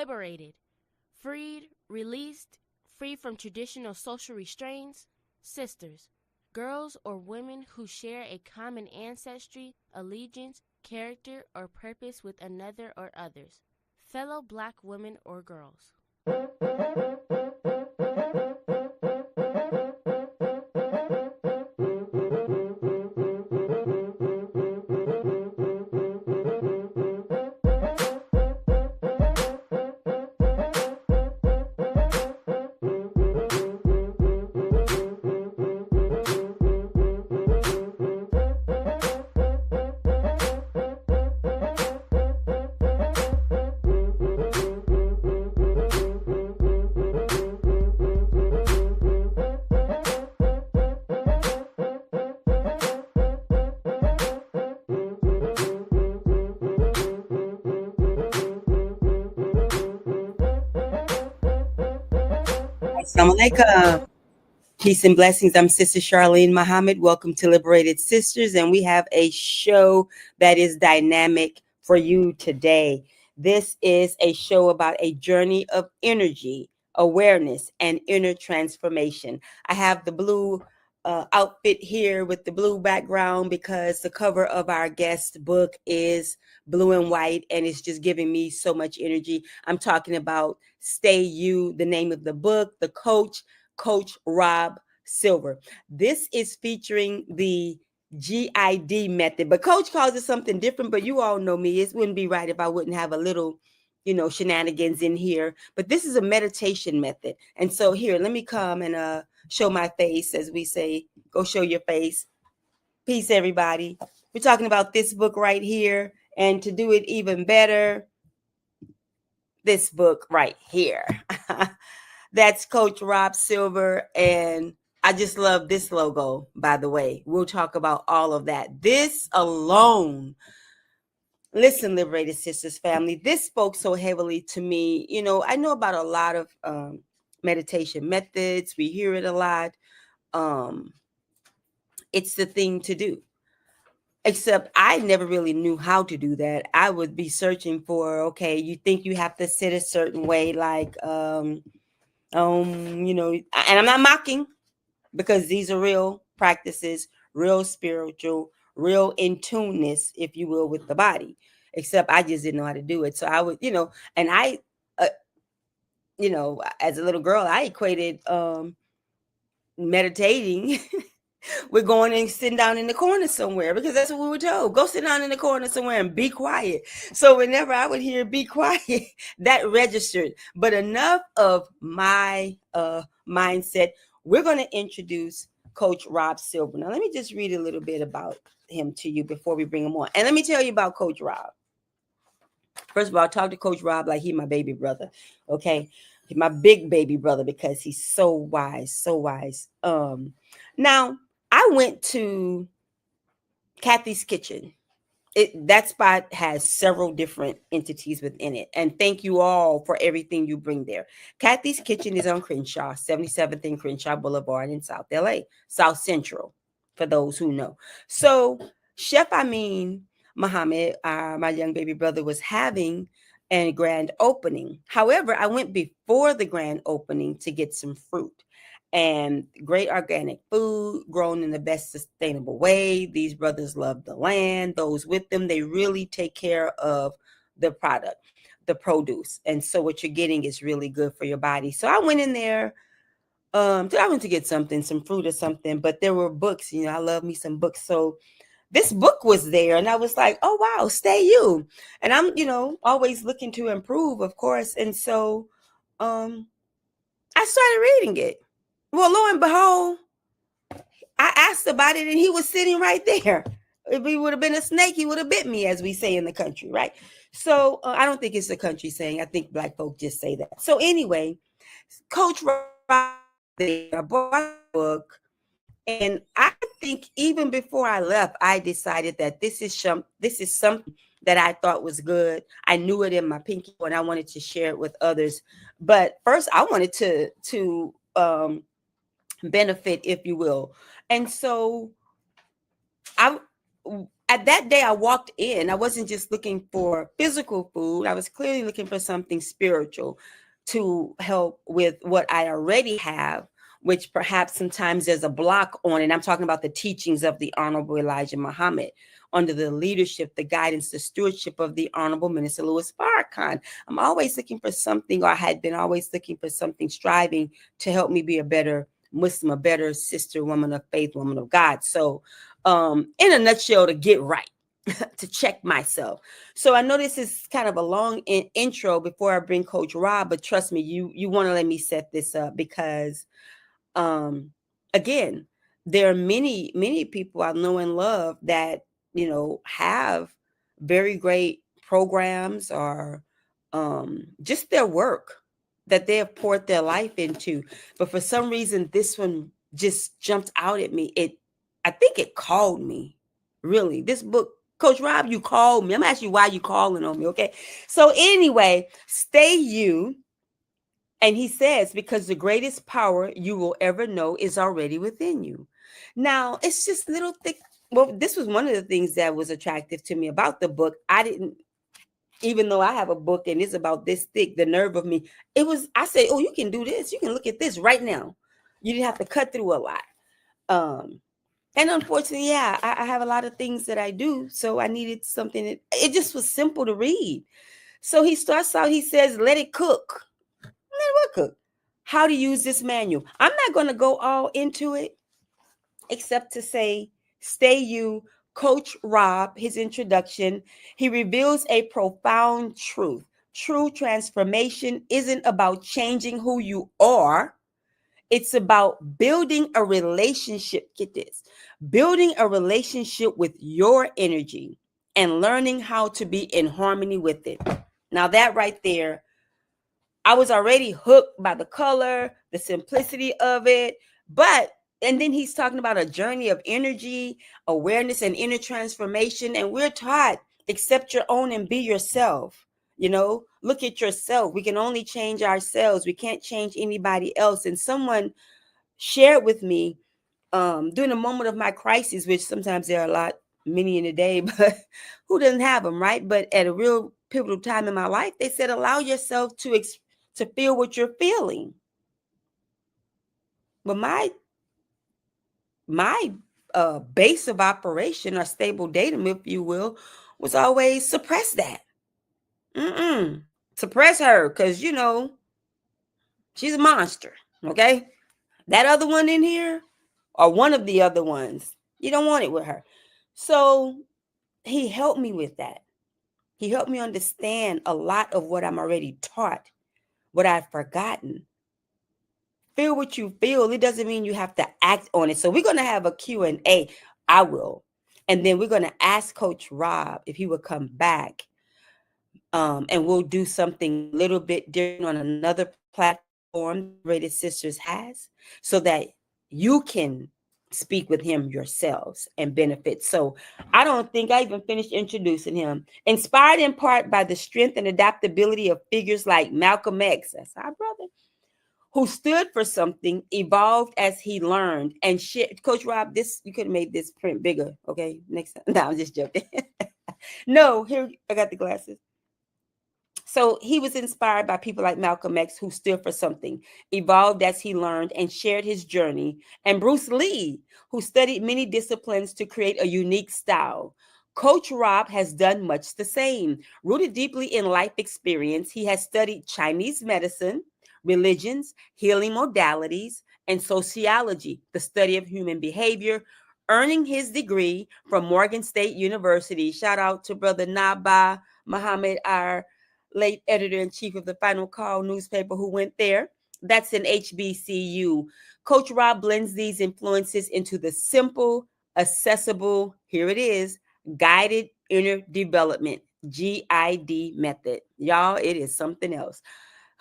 liberated, freed, released, free from traditional social restraints, sisters, girls or women who share a common ancestry, allegiance, character, or purpose with another or others, fellow Black women or girls. Assalamu alaikum. Peace and blessings. I'm Sister Charlene Muhammad. Welcome to Liberated Sisters, and we have a show that is dynamic for you today. This is a show about a journey of energy, awareness, and inner transformation. I have the blue outfit here with the blue background because the cover of our guest book is blue and white, and it's just giving me so much energy. I'm talking about Stay You, the name of the book, the Coach Rob Silver. This is featuring the GID method, but Coach calls it something different. But you all know me. It wouldn't be right if I wouldn't have a little, shenanigans in here. But this is a meditation method. And so here, let me come and show my face, as we say. Go show your face. Peace, everybody. We're talking about this book right here. And to do it even better, this book right here. That's Coach Rob Silver. And I just love this logo, by the way. We'll talk about all of that. This alone, listen, Liberated Sisters family, this spoke so heavily to me. I know about a lot of meditation methods. We hear it a lot. It's the thing to do. Except I never really knew how to do that. I would be searching for, okay, you think you have to sit a certain way, like, and I'm not mocking, because these are real practices, real spiritual, real in tuneness, if you will, with the body. Except I just didn't know how to do it. So I would, and I, as a little girl, I equated meditating we're going and sitting down in the corner somewhere, because that's what we were told. Go sit down in the corner somewhere and be quiet. So whenever I would hear be quiet, that registered. But enough of my mindset. We're going to introduce Coach Rob Silver. Now, let me just read a little bit about him to you before we bring him on. And let me tell you about Coach Rob. First of all, I talk to Coach Rob like he's my baby brother. Okay. He's my big baby brother because he's so wise, so wise. Now, I went to Kathy's Kitchen. That spot has several different entities within it. And thank you all for everything you bring there. Kathy's Kitchen is on Crenshaw, 77th and Crenshaw Boulevard in South LA, South Central, for those who know. So Chef Amin Muhammad, my young baby brother, was having a grand opening. However, I went before the grand opening to get some fruit. And great organic food grown in the best sustainable way. These brothers love the land. Those with them, they really take care of the product, the produce. And so what you're getting is really good for your body. So I went in there. I went to get something, some fruit or something, but there were books. I love me some books. So this book was there, and I was like, oh, wow, Stay You. And I'm, always looking to improve, of course. And so I started reading it. Well, lo and behold, I asked about it and he was sitting right there. If he would have been a snake, he would have bit me, as we say in the country, right? So I don't think it's a country saying. I think Black folk just say that. So anyway, Coach Rob, I bought the book, and I think even before I left, I decided that this is something that I thought was good. I knew it in my pinky, and I wanted to share it with others. But first, I wanted to benefit, if you will. And so at that day I walked in, I wasn't just looking for physical food. I was clearly looking for something spiritual to help with what I already have, which perhaps sometimes there's a block on it. I'm talking about the teachings of the Honorable Elijah Muhammad under the leadership, the guidance, the stewardship of the Honorable Minister Louis Farrakhan. I'm always looking for something, or I had been always looking for something, striving to help me be a better Muslim, a better sister, woman of faith, woman of God. So in a nutshell, to get right, to check myself. So I know this is kind of a long intro before I bring Coach Rob, but trust me, you want to let me set this up because again, there are many people I know and love that, have very great programs or just their work that they have poured their life into. But for some reason, this one just jumped out at me. I think it called me. Really, this book, Coach Rob, you called me. I'm asking you why you calling on me, okay? So anyway, stay you. And he says, because the greatest power you will ever know is already within you. Now, it's just little thick. Well, this was one of the things that was attractive to me about the book. I didn't, even though I have a book and it's about this thick, the nerve of me, I say, oh, you can do this. You can look at this right now. You didn't have to cut through a lot. And unfortunately, yeah, I have a lot of things that I do. So I needed something it just was simple to read. So he starts out, he says, let it cook. What cook? How to use this manual. I'm not going to go all into it except to say, stay you, Coach Rob, his introduction. He reveals a profound truth. True transformation isn't about changing who you are. It's about building a relationship. Get this, building a relationship with your energy and learning how to be in harmony with it. Now that right there, I was already hooked by the color, the simplicity of it. And then he's talking about a journey of energy, awareness, and inner transformation. And we're taught, accept your own and be yourself. Look at yourself. We can only change ourselves. We can't change anybody else. And someone shared with me during a moment of my crisis, which sometimes there are many in a day, but who doesn't have them, right? But at a real pivotal time in my life, they said, allow yourself to feel what you're feeling. But my base of operation, or stable datum, if you will, was always suppress that. Suppress her, because she's a monster. Okay, that other one in here, or one of the other ones, you don't want it with her. So he helped me with that. He helped me understand a lot of what I'm already taught, what I've forgotten. Feel what you feel. It doesn't mean you have to act on it. So we're going to have a Q&A. I will. And then we're going to ask Coach Rob if he would come back. And we'll do something a little bit different on another platform Liberated Sisters has, so that you can speak with him yourselves and benefit. So I don't think I even finished introducing him. Inspired in part by the strength and adaptability of figures like Malcolm X, that's our brother, who stood for something, evolved as he learned, and shared. Coach Rob, you could have made this print bigger. Okay, next time. No, I'm just joking. No, here, I got the glasses. So he was inspired by people like Malcolm X, who stood for something, evolved as he learned, and shared his journey. And Bruce Lee, who studied many disciplines to create a unique style. Coach Rob has done much the same. Rooted deeply in life experience, he has studied Chinese medicine, religions, healing modalities, and sociology, the study of human behavior, earning his degree from Morgan State University. Shout out to Brother Naba Muhammad, our late editor-in-chief of the Final Call newspaper, who went there. That's an HBCU. Coach Rob blends these influences into the simple, accessible, here it is, guided inner development, GID method. Y'all, it is something else.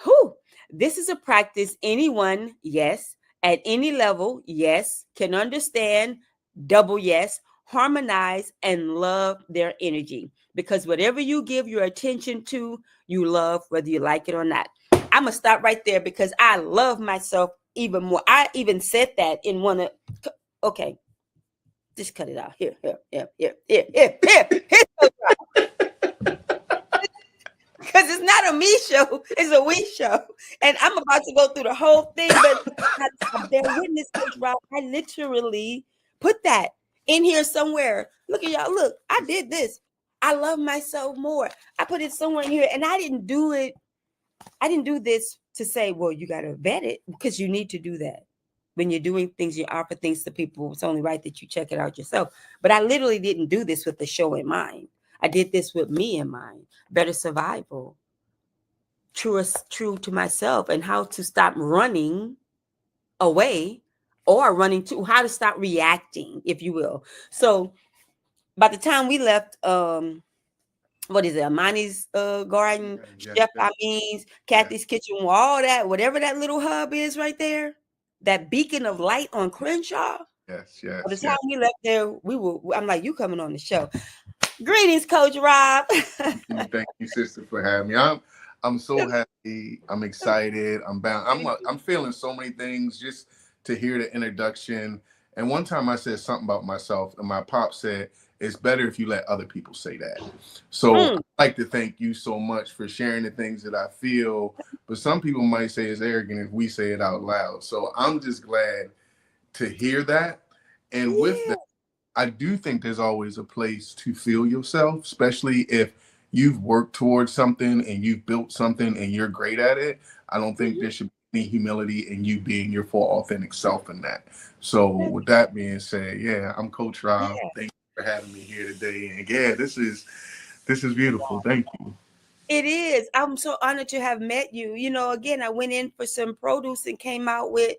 Whew. This is a practice anyone, yes, at any level, yes, can understand, double yes, harmonize, and love their energy. Because whatever you give your attention to, you love, whether you like it or not. I'm going to stop right there because I love myself even more. I even said that in one of, okay, Just cut it out. Here. Because it's not a me show, it's a we show. And I'm about to go through the whole thing, but I bear witness, Coach Rob. I literally put that in here somewhere. Look at y'all. Look, I did this. I love myself more. I put it somewhere in here, and I didn't do it. I didn't do this to say, well, you got to vet it, because you need to do that. When you're doing things, you offer things to people, it's only right that you check it out yourself. But I literally didn't do this with the show in mind. I did this with me in mind. Better survival, true to myself, and how to stop running away, or running to how to stop reacting, if you will. So by the time we left, what is it, Amani's garden, Chef Amin's, Kathy's kitchen, all that, whatever that little hub is right there, that beacon of light on Crenshaw. Yes. By the time we left there, I'm like, you coming on the show. Greetings, Coach Rob. Thank you, sister, for having me. I'm so happy. I'm excited. I'm bound. I'm feeling so many things just to hear the introduction. And one time I said something about myself, and my pop said, it's better if you let other people say that. So I'd like to thank you so much for sharing the things that I feel. But some people might say it's arrogant if we say it out loud. So I'm just glad to hear that. And with that, I do think there's always a place to feel yourself, especially if you've worked towards something and you've built something and you're great at it. I don't think there should be any humility in you being your full authentic self in that. So with that being said, I'm Coach Rob. Thank you for having me here today. And this is beautiful. Thank you. It is. I'm so honored to have met you. You know, again, I went in for some produce and came out with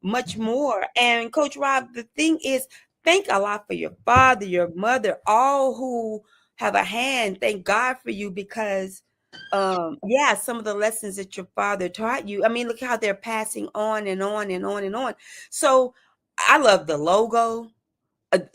much more. And Coach Rob, the thing is, thank Allah for your father, your mother, all who have a hand. Thank God for you, because some of the lessons that your father taught you, I mean, look how they're passing on and on and on and on. So I love the logo.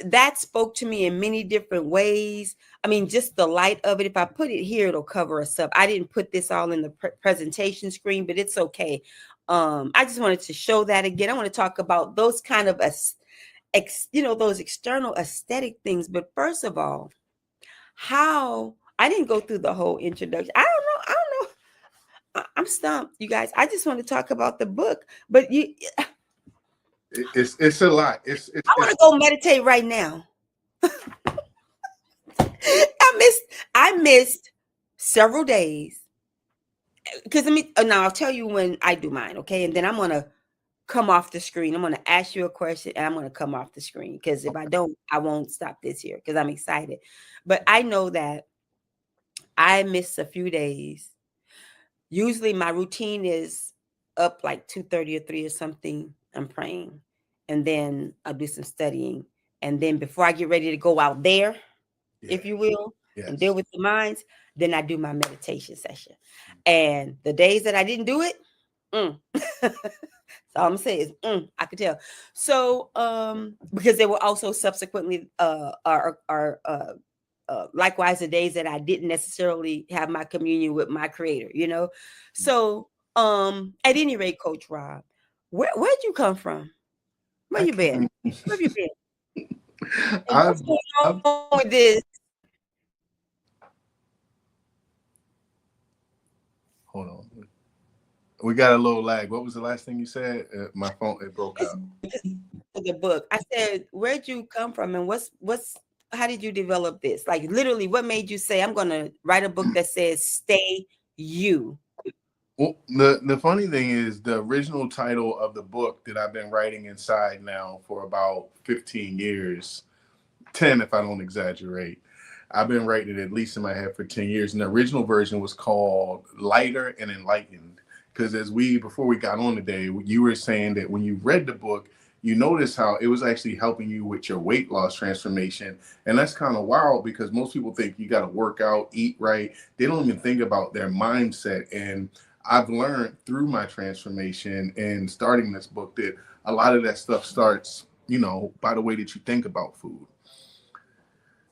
That spoke to me in many different ways. I mean, just the light of it. If I put it here, it'll cover us up. I didn't put this all in the presentation screen, but it's okay. I just wanted to show that again. I want to talk about those kind of those external aesthetic things. But first of all, how I didn't go through the whole introduction. I don't know. I'm stumped, you guys. I just want to talk about the book, but it's a lot. I want to go meditate right now. I missed several days, because now I'll tell you when I do mine, okay? And then I'm gonna come off the screen. I'm gonna ask you a question, and I'm gonna come off the screen, because if I don't, I won't stop this here, because I'm excited. But I know that I missed a few days. Usually my routine is up like 2:30 or 3 or something. I'm praying, and then I'll do some studying, and then before I get ready to go out there, if you will, and deal with the minds, then I do my meditation session. And the days that I didn't do it, so all I'm saying is I could tell. So because there were also subsequently likewise the days that I didn't necessarily have my communion with my creator, you know. So at any rate, Coach Rob, where'd you come from? Where you been? Where have you been? What's going on with this? Hold on. We got a little lag. What was the last thing you said? My phone, it broke out. The book. I said, where'd you come from, and how did you develop this? Like, literally, what made you say, I'm going to write a book that says stay you? Well, the funny thing is, the original title of the book that I've been writing inside now for about 15 years, 10 if I don't exaggerate. I've been writing it at least in my head for 10 years. And the original version was called Lighter and Enlightened. Because before we got on today, you were saying that when you read the book, you notice how it was actually helping you with your weight loss transformation. And that's kind of wild, because most people think you got to work out, eat right. They don't even think about their mindset. And I've learned through my transformation and starting this book that a lot of that stuff starts, by the way that you think about food.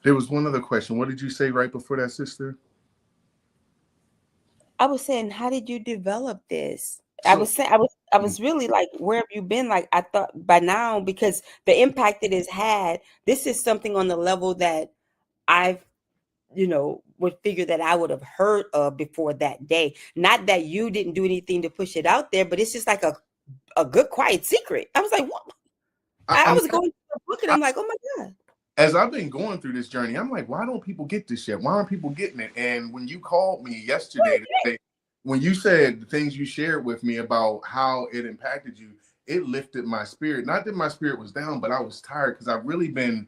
There was one other question. What did you say right before that, sister? I was saying, how did you develop this? I was really like, where have you been? Like, I thought by now, because the impact it has had, this is something on the level that I've, would figure that I would have heard of before that day. Not that you didn't do anything to push it out there, but it's just like a good, quiet secret. I was like, what? I I'm was going through the book and I'm like, oh my God. as I've been going through this journey, I'm like, why don't people get this yet? Why aren't people getting it? And when you called me yesterday to say, when you said the things you shared with me about how it impacted you, it lifted my spirit. Not that my spirit was down, but I was tired because I've really been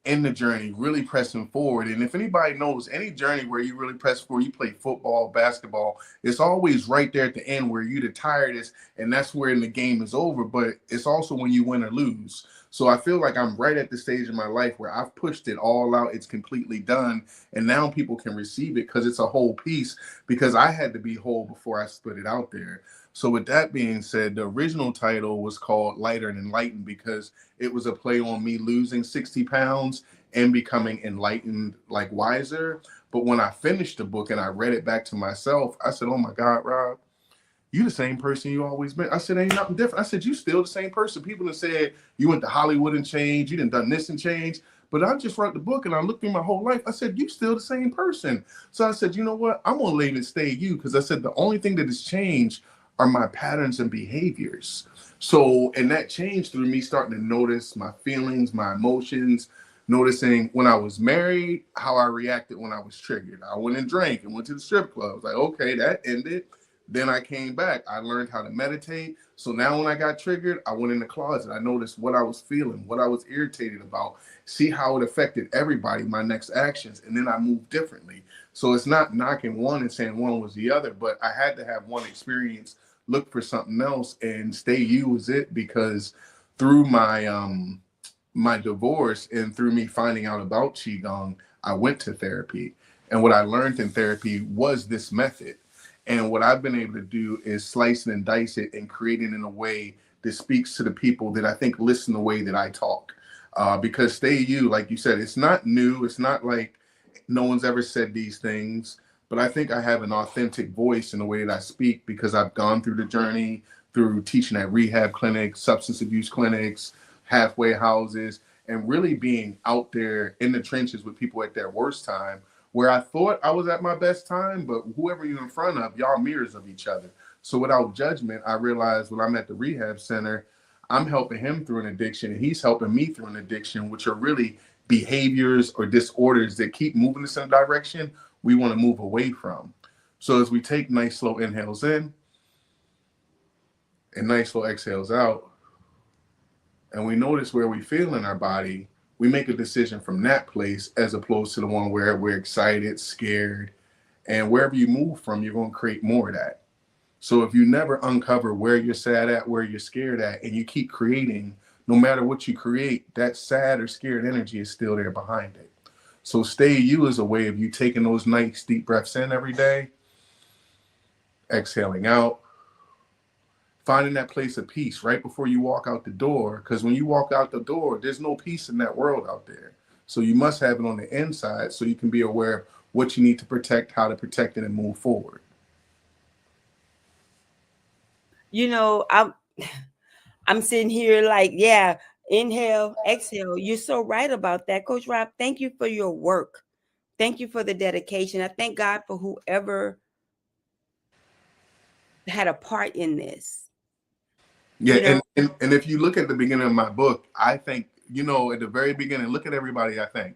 in the journey, really pressing forward. And if anybody knows any journey where you really press forward, you play football, basketball, it's always right there at the end where you're the tiredest, and that's where the game is over. But it's also when you win or lose. So I feel like I'm right at the stage in my life where I've pushed it all out. It's completely done. And now people can receive it because it's a whole piece, because I had to be whole before I put it out there. So with that being said, the original title was called Lighter and Enlightened because it was a play on me losing 60 pounds and becoming enlightened, like wiser. But when I finished the book and I read it back to myself, I said, oh my God, Rob, you the same person you always been. I said, ain't nothing different. I said, you still the same person. People have said you went to Hollywood and changed, you done this and changed. But I just wrote the book and I looked through my whole life. I said, you still the same person. So I said, you know what? I'm gonna let it stay you, because I said the only thing that has changed are my patterns and behaviors. So, and that changed through me starting to notice my feelings, my emotions, noticing when I was married, how I reacted when I was triggered. I went and drank and went to the strip club. I was like, okay, that ended. Then I came back. I learned how to meditate. So now when I got triggered, I went in the closet. I noticed what I was feeling, what I was irritated about, see how it affected everybody, my next actions. And then I moved differently. So it's not knocking one and saying one was the other, but I had to have one experience, look for something else, and stay you was it, because through my divorce and through me finding out about Qigong, I went to therapy. And what I learned in therapy was this method. And what I've been able to do is slice it and dice it and create it in a way that speaks to the people that I think listen the way that I talk. Because stay you, like you said, it's not new. It's not like no one's ever said these things. But I think I have an authentic voice in the way that I speak because I've gone through the journey, through teaching at rehab clinics, substance abuse clinics, halfway houses, and really being out there in the trenches with people at their worst time, where I thought I was at my best time, but whoever you're in front of, y'all mirrors of each other. So without judgment, I realized when I'm at the rehab center, I'm helping him through an addiction and he's helping me through an addiction, which are really behaviors or disorders that keep moving us in a direction we want to move away from. So as we take nice slow inhales in and nice slow exhales out, and we notice where we feel in our body, we make a decision from that place as opposed to the one where we're excited, scared, and wherever you move from, you're going to create more of that. So if you never uncover where you're sad at, where you're scared at, and you keep creating, no matter what you create, that sad or scared energy is still there behind it. So stay you is a way of you taking those nice deep breaths in every day, exhaling out, finding that place of peace right before you walk out the door. Because when you walk out the door, there's no peace in that world out there. So you must have it on the inside so you can be aware of what you need to protect, how to protect it, and move forward. I'm sitting here like, yeah, inhale, exhale. You're so right about that. Coach Rob, thank you for your work. Thank you for the dedication. I thank God for whoever had a part in this. Yeah, and if you look at the beginning of my book, I think, at the very beginning, look at everybody I think.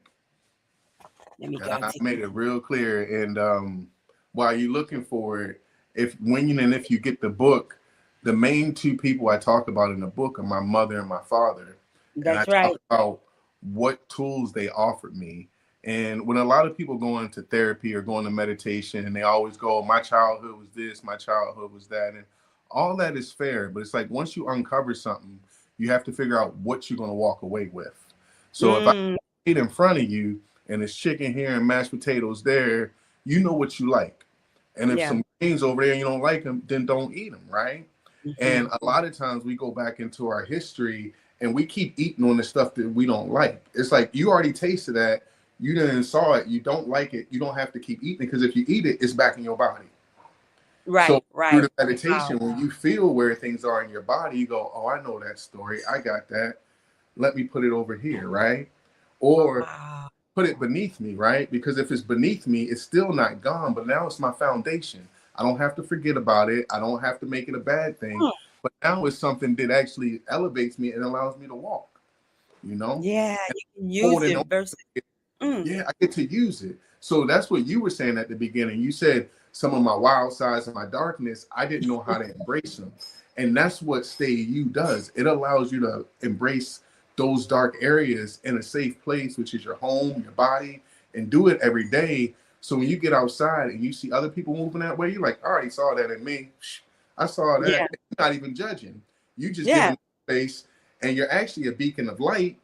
I made it real clear. And while you're looking for it, if you get the book, the main two people I talk about in the book are my mother and my father. That's and I right. talk about what tools they offered me. And when a lot of people go into therapy or go into meditation, and they always go, my childhood was this, my childhood was that. And all that is fair. But it's like once you uncover something, you have to figure out what you're going to walk away with. So if I eat in front of you and it's chicken here and mashed potatoes there, you know what you like. And if some greens over there and you don't like them, then don't eat them, right? And a lot of times we go back into our history and we keep eating on the stuff that we don't like. It's like you already tasted that. You didn't saw it. You don't like it. You don't have to keep eating it, because if you eat it, it's back in your body. Right, So through right. the meditation, when you feel where things are in your body, you go, oh, I know that story. I got that. Let me put it over here, right? Or Wow. put it beneath me, right? Because if it's beneath me, it's still not gone, but now it's my foundation. I don't have to forget about it. I don't have to make it a bad thing. Hmm. But now it's something that actually elevates me and allows me to walk, you know? Yeah, And you can use holding on, it versus. Mm, yeah, I get to use it. So that's what you were saying at the beginning. You said some of my wild sides and my darkness, I didn't know how to embrace them. And that's what Stay You does. It allows you to embrace those dark areas in a safe place, which is your home, your body, and do it every day. So when you get outside and you see other people moving that way, you're like, I already saw that in me. I saw that. yeah, You're not even judging. You just yeah, giving space, and you're actually a beacon of light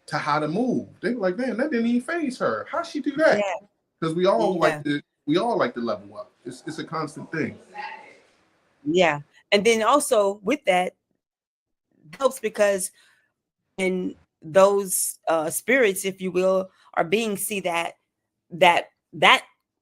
to how to move. They were like, man, that didn't even phase her. How'd she do that? yeah, Because yeah, we all like to level up. It's a constant thing. yeah. And then also with that helps because when those spirits, if you will, or beings see that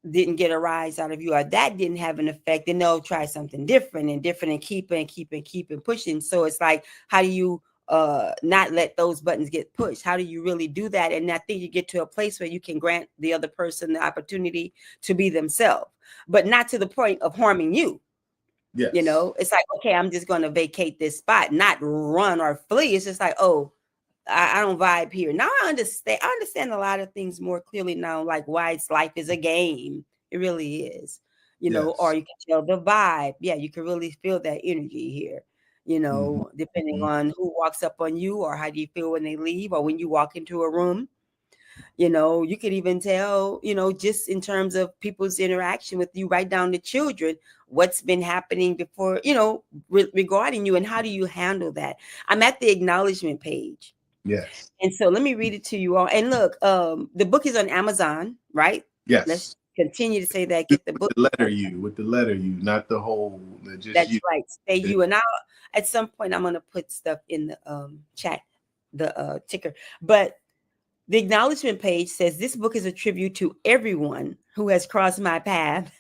didn't get a rise out of you, or that didn't have an effect, then they'll try something different and different and keep and pushing. So it's like, how do you not let those buttons get pushed? How do you really do that? And I think you get to a place where you can grant the other person the opportunity to be themselves, but not to the point of harming you. You Yes. know, it's like, okay, I'm just going to vacate this spot, not run or flee. It's just like, oh, I don't vibe here. Now I understand. I understand a lot of things more clearly now, like why it's life is a game. It really is, you know, or Yes. you can tell the vibe. Yeah, you can really feel that energy here, you Mm-hmm. know, depending on who walks up on you or how do you feel when they leave or when you walk into a room. You know, you could even tell, you know, just in terms of people's interaction with you, right down to children, what's been happening before, you know, regarding you and how do you handle that? I'm at the acknowledgement page. Yes. And so let me read it to you all. And look, the book is on Amazon, right? Let's Yes. continue to say that. With Get the book. the letter U, with the letter U, not the whole, just That's you. right. Stay you. And I'll at some point I'm gonna put stuff in the chat, the ticker. But the acknowledgement page says this book is a tribute to everyone who has crossed my path,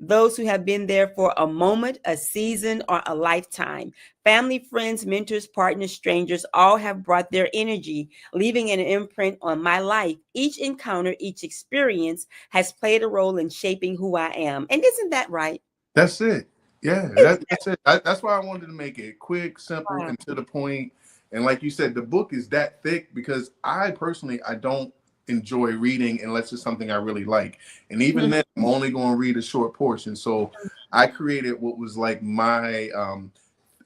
those who have been there for a moment, a season, or a lifetime. Family, friends, mentors, partners, strangers, all have brought their energy, leaving an imprint on my life. Each encounter, each experience has played a role in shaping who I am. And isn't that right? That's it. Yeah, Isn't that's it. That's why I wanted to make it quick, simple, that and to the point. And like you said, the book is that thick because I personally I don't enjoy reading unless it's something I really like. And even right? then, I'm only going to read a short portion. So I created what was like my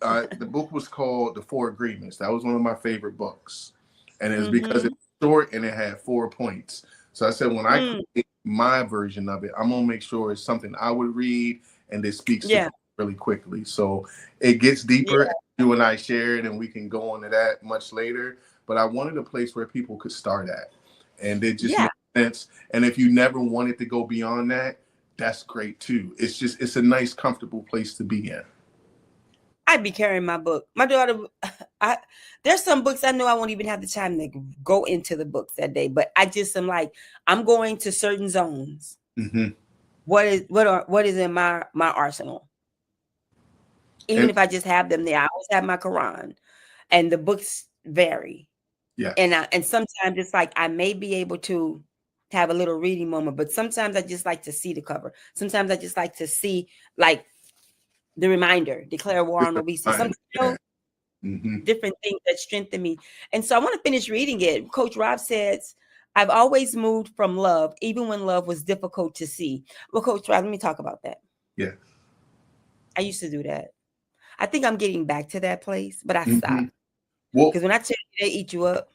the book was called The Four Agreements. That was one of my favorite books, and it was because Mm-hmm. it was short and it had 4 points. So I said, when I Mm, create my version of it, I'm gonna make sure it's something I would read and it speaks to yeah, people really quickly. So it gets yeah, deeper. You and I share it, and we can go into that much later. But I wanted a place where people could start at, and it just yeah. makes sense. And if you never wanted to go beyond that, that's great too. It's a nice, comfortable place to be in. I'd be carrying my book. My daughter, I there's some books I know I won't even have the time to go into the books that day, but I just am like, I'm going to certain zones. Hmm. What is in my arsenal? Even And if I just have them there, I always have my Quran, and the books vary. yes. And sometimes it's like I may be able to have a little reading moment, but sometimes I just like to see the cover. Sometimes I just like to see like the reminder, declare war Just on a obesity. Some, reminder. you know, Yeah. Hmm. different things that strengthen me. And so I want to finish reading it. Coach Rob says, I've always moved from love, even when love was difficult to see. Well, Coach Rob, let me talk about that. Yeah. I used to do that. I think I'm getting back to that place, but I Hmm. stopped. Well, Because when I tell you they eat you up,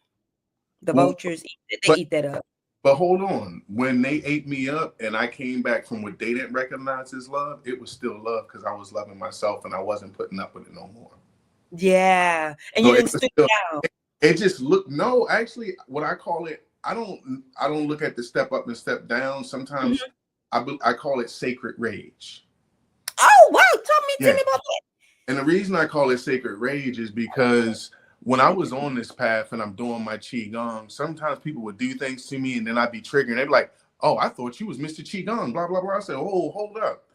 the well, vultures, they but eat that up. but hold on. When they ate me up and I came back from what they didn't recognize as love, it was still love because I was loving myself and I wasn't putting up with it no more. Yeah. And you So it didn't was stick still it out. it just looked no, actually what I call it, I don't look at the step up and step down. Sometimes Mhm. I call it sacred rage. Oh, wow. Tell Yeah. me about that. And the reason I call it sacred rage is because when I was on this path and I'm doing my qigong, sometimes people would do things to me and then I'd be triggered. And they'd be like, "Oh, I thought you was Mr. Qigong, blah blah blah." I said, "Oh, hold up.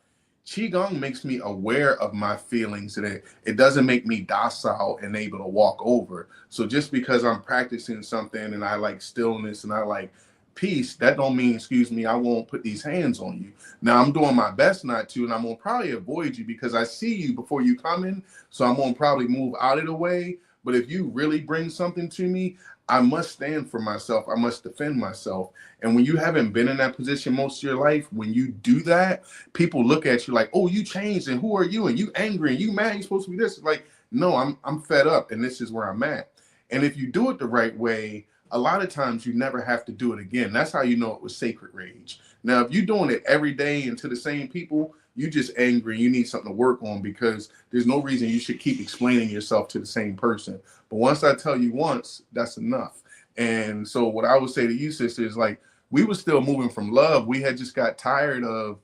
Qigong makes me aware of my feelings, and it doesn't make me docile and able to walk over. So just because I'm practicing something and I like stillness and I like peace, that don't mean, excuse me, I won't put these hands on you. Now I'm doing my best not to, and I'm gonna probably avoid you because I see you before you come in. So I'm gonna probably move out of the way. But if you really bring something to me, I must stand for myself. I must defend myself. And when you haven't been in that position most of your life, when you do that, people look at you like, oh, you changed, and who are you? And you angry, and you mad, you're supposed to be this. It's like, no, I'm fed up, and this is where I'm at. And if you do it the right way, a lot of times you never have to do it again. That's how you know it was sacred rage. Now, if you're doing it every day and to the same people, you just angry, you need something to work on, because there's no reason you should keep explaining yourself to the same person. But once I tell you once, that's enough. And so what I would say to you, sister, is like, we were still moving from love. We had just got tired of,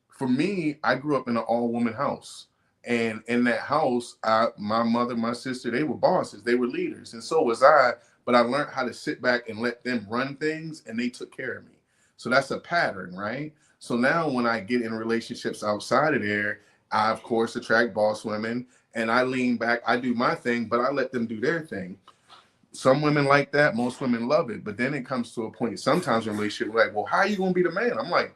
for me, I grew up in an all-woman house. And in that house, my mother, my sister, they were bosses, they were leaders, and so was I. But I learned how to sit back and let them run things, and they took care of me. So that's a pattern, right? So now when I get in relationships outside of there, I, of course, attract boss women, and I lean back, I do my thing, but I let them do their thing. Some women like that, most women love it, but then it comes to a point sometimes in a relationship, like, well, how are you going to be the man? I'm like,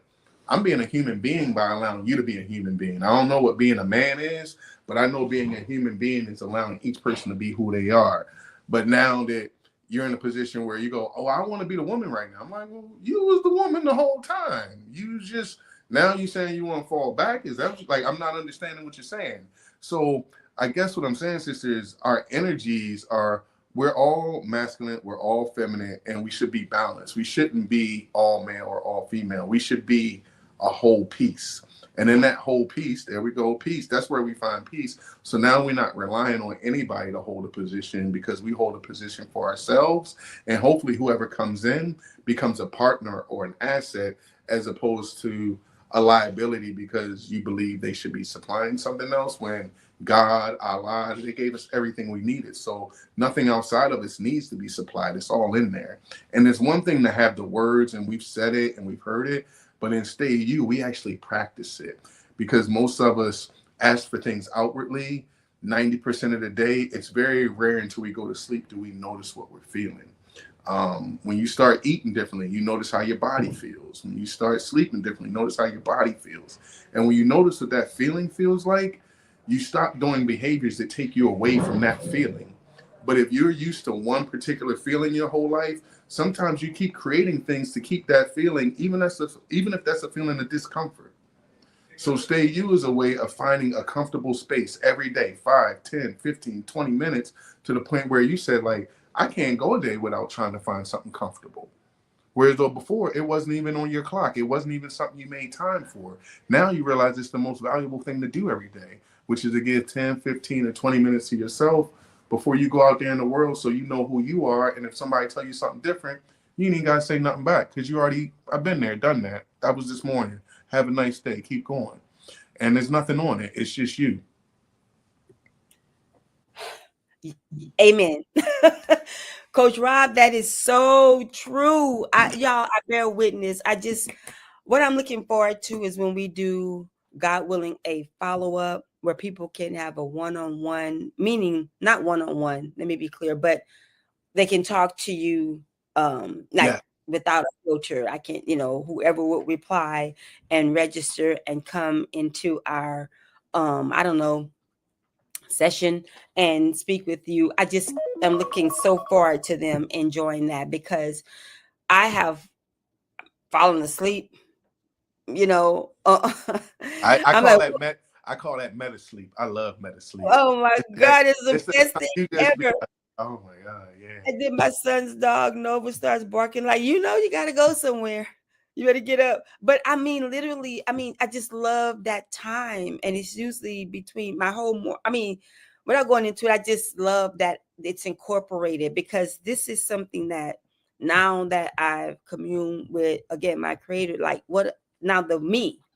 I'm being a human being by allowing you to be a human being. I don't know what being a man is, but I know being a human being is allowing each person to be who they are. But now that you're in a position where you go, oh, I want to be the woman right now, I'm like, well, you was the woman the whole time. You just, now you saying you want to fall back? Is that like, I'm not understanding what you're saying. So I guess what I'm saying, sister, is our energies are, we're all masculine, we're all feminine, and we should be balanced. We shouldn't be all male or all female. We should be a whole piece. And in that whole piece, there we go, peace. That's where we find peace. So now we're not relying on anybody to hold a position, because we hold a position for ourselves. And hopefully whoever comes in becomes a partner or an asset, as opposed to a liability because you believe they should be supplying something else, when God, Allah, they gave us everything we needed. So nothing outside of us needs to be supplied. It's all in there. And there's one thing to have the words, and we've said it and we've heard it, but in Stay You, we actually practice it, because most of us ask for things outwardly. 90% of the day, it's very rare until we go to sleep do we notice what we're feeling. When you start eating differently, you notice how your body feels. When you start sleeping differently, notice how your body feels. And when you notice what that feeling feels like, you stop doing behaviors that take you away from that feeling. But if you're used to one particular feeling your whole life, sometimes you keep creating things to keep that feeling, even if that's a feeling of discomfort. So Stay You is a way of finding a comfortable space every day, 5, 10, 15, 20 minutes, to the point where you said, like, I can't go a day without trying to find something comfortable. Whereas though before, it wasn't even on your clock. It wasn't even something you made time for. Now you realize it's the most valuable thing to do every day, which is to give 10, 15, or 20 minutes to yourself before you go out there in the world, so you know who you are. And if somebody tell you something different, you ain't got to say nothing back, because you already, I've been there, done that. That was this morning. Have a nice day. Keep going. And there's nothing on it. It's just you. Amen. Coach Rob, that is so true. I bear witness. What I'm looking forward to is when we do, God willing, a follow-up where people can have a one-on-one, meaning not one-on-one, let me be clear, but they can talk to you Yeah. without a filter. I can, whoever would reply and register and come into our I don't know, session and speak with you. I just am looking so forward to them enjoying that, because I have fallen asleep, I I'm call like, that I call that meta sleep. I love meta sleep. oh my God, it's the It's the best time thing you just be ever. like, oh my God, yeah. And then my son's dog Nova starts barking like, you got to go somewhere. You better get up. But I mean, literally, I just love that time. And it's usually between my whole, without going into it, I just love that it's incorporated, because this is something that now that I've communed with, again, my creator, like what now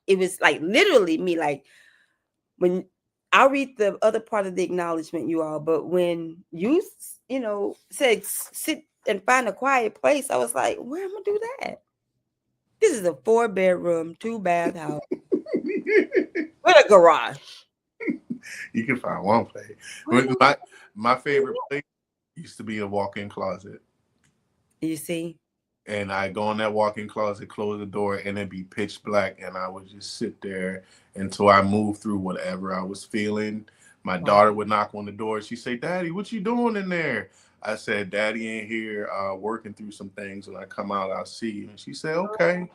it was like literally me, like when I'll read the other part of the acknowledgement, you all, but when you, said sit and find a quiet place, I was like, where am I gonna do that? This is a 4-bedroom, 2-bath house. garage. You can find one place. My favorite place used to be a walk-in closet. You see? And I go in that walk-in closet, close the door, and it'd be pitch black, and I would just sit there until I moved through whatever I was feeling. My daughter would knock on the door. She'd say, "Daddy, what you doing in there?" I said, "Daddy in here working through some things. When I come out, I'll see you." And she said, "Okay."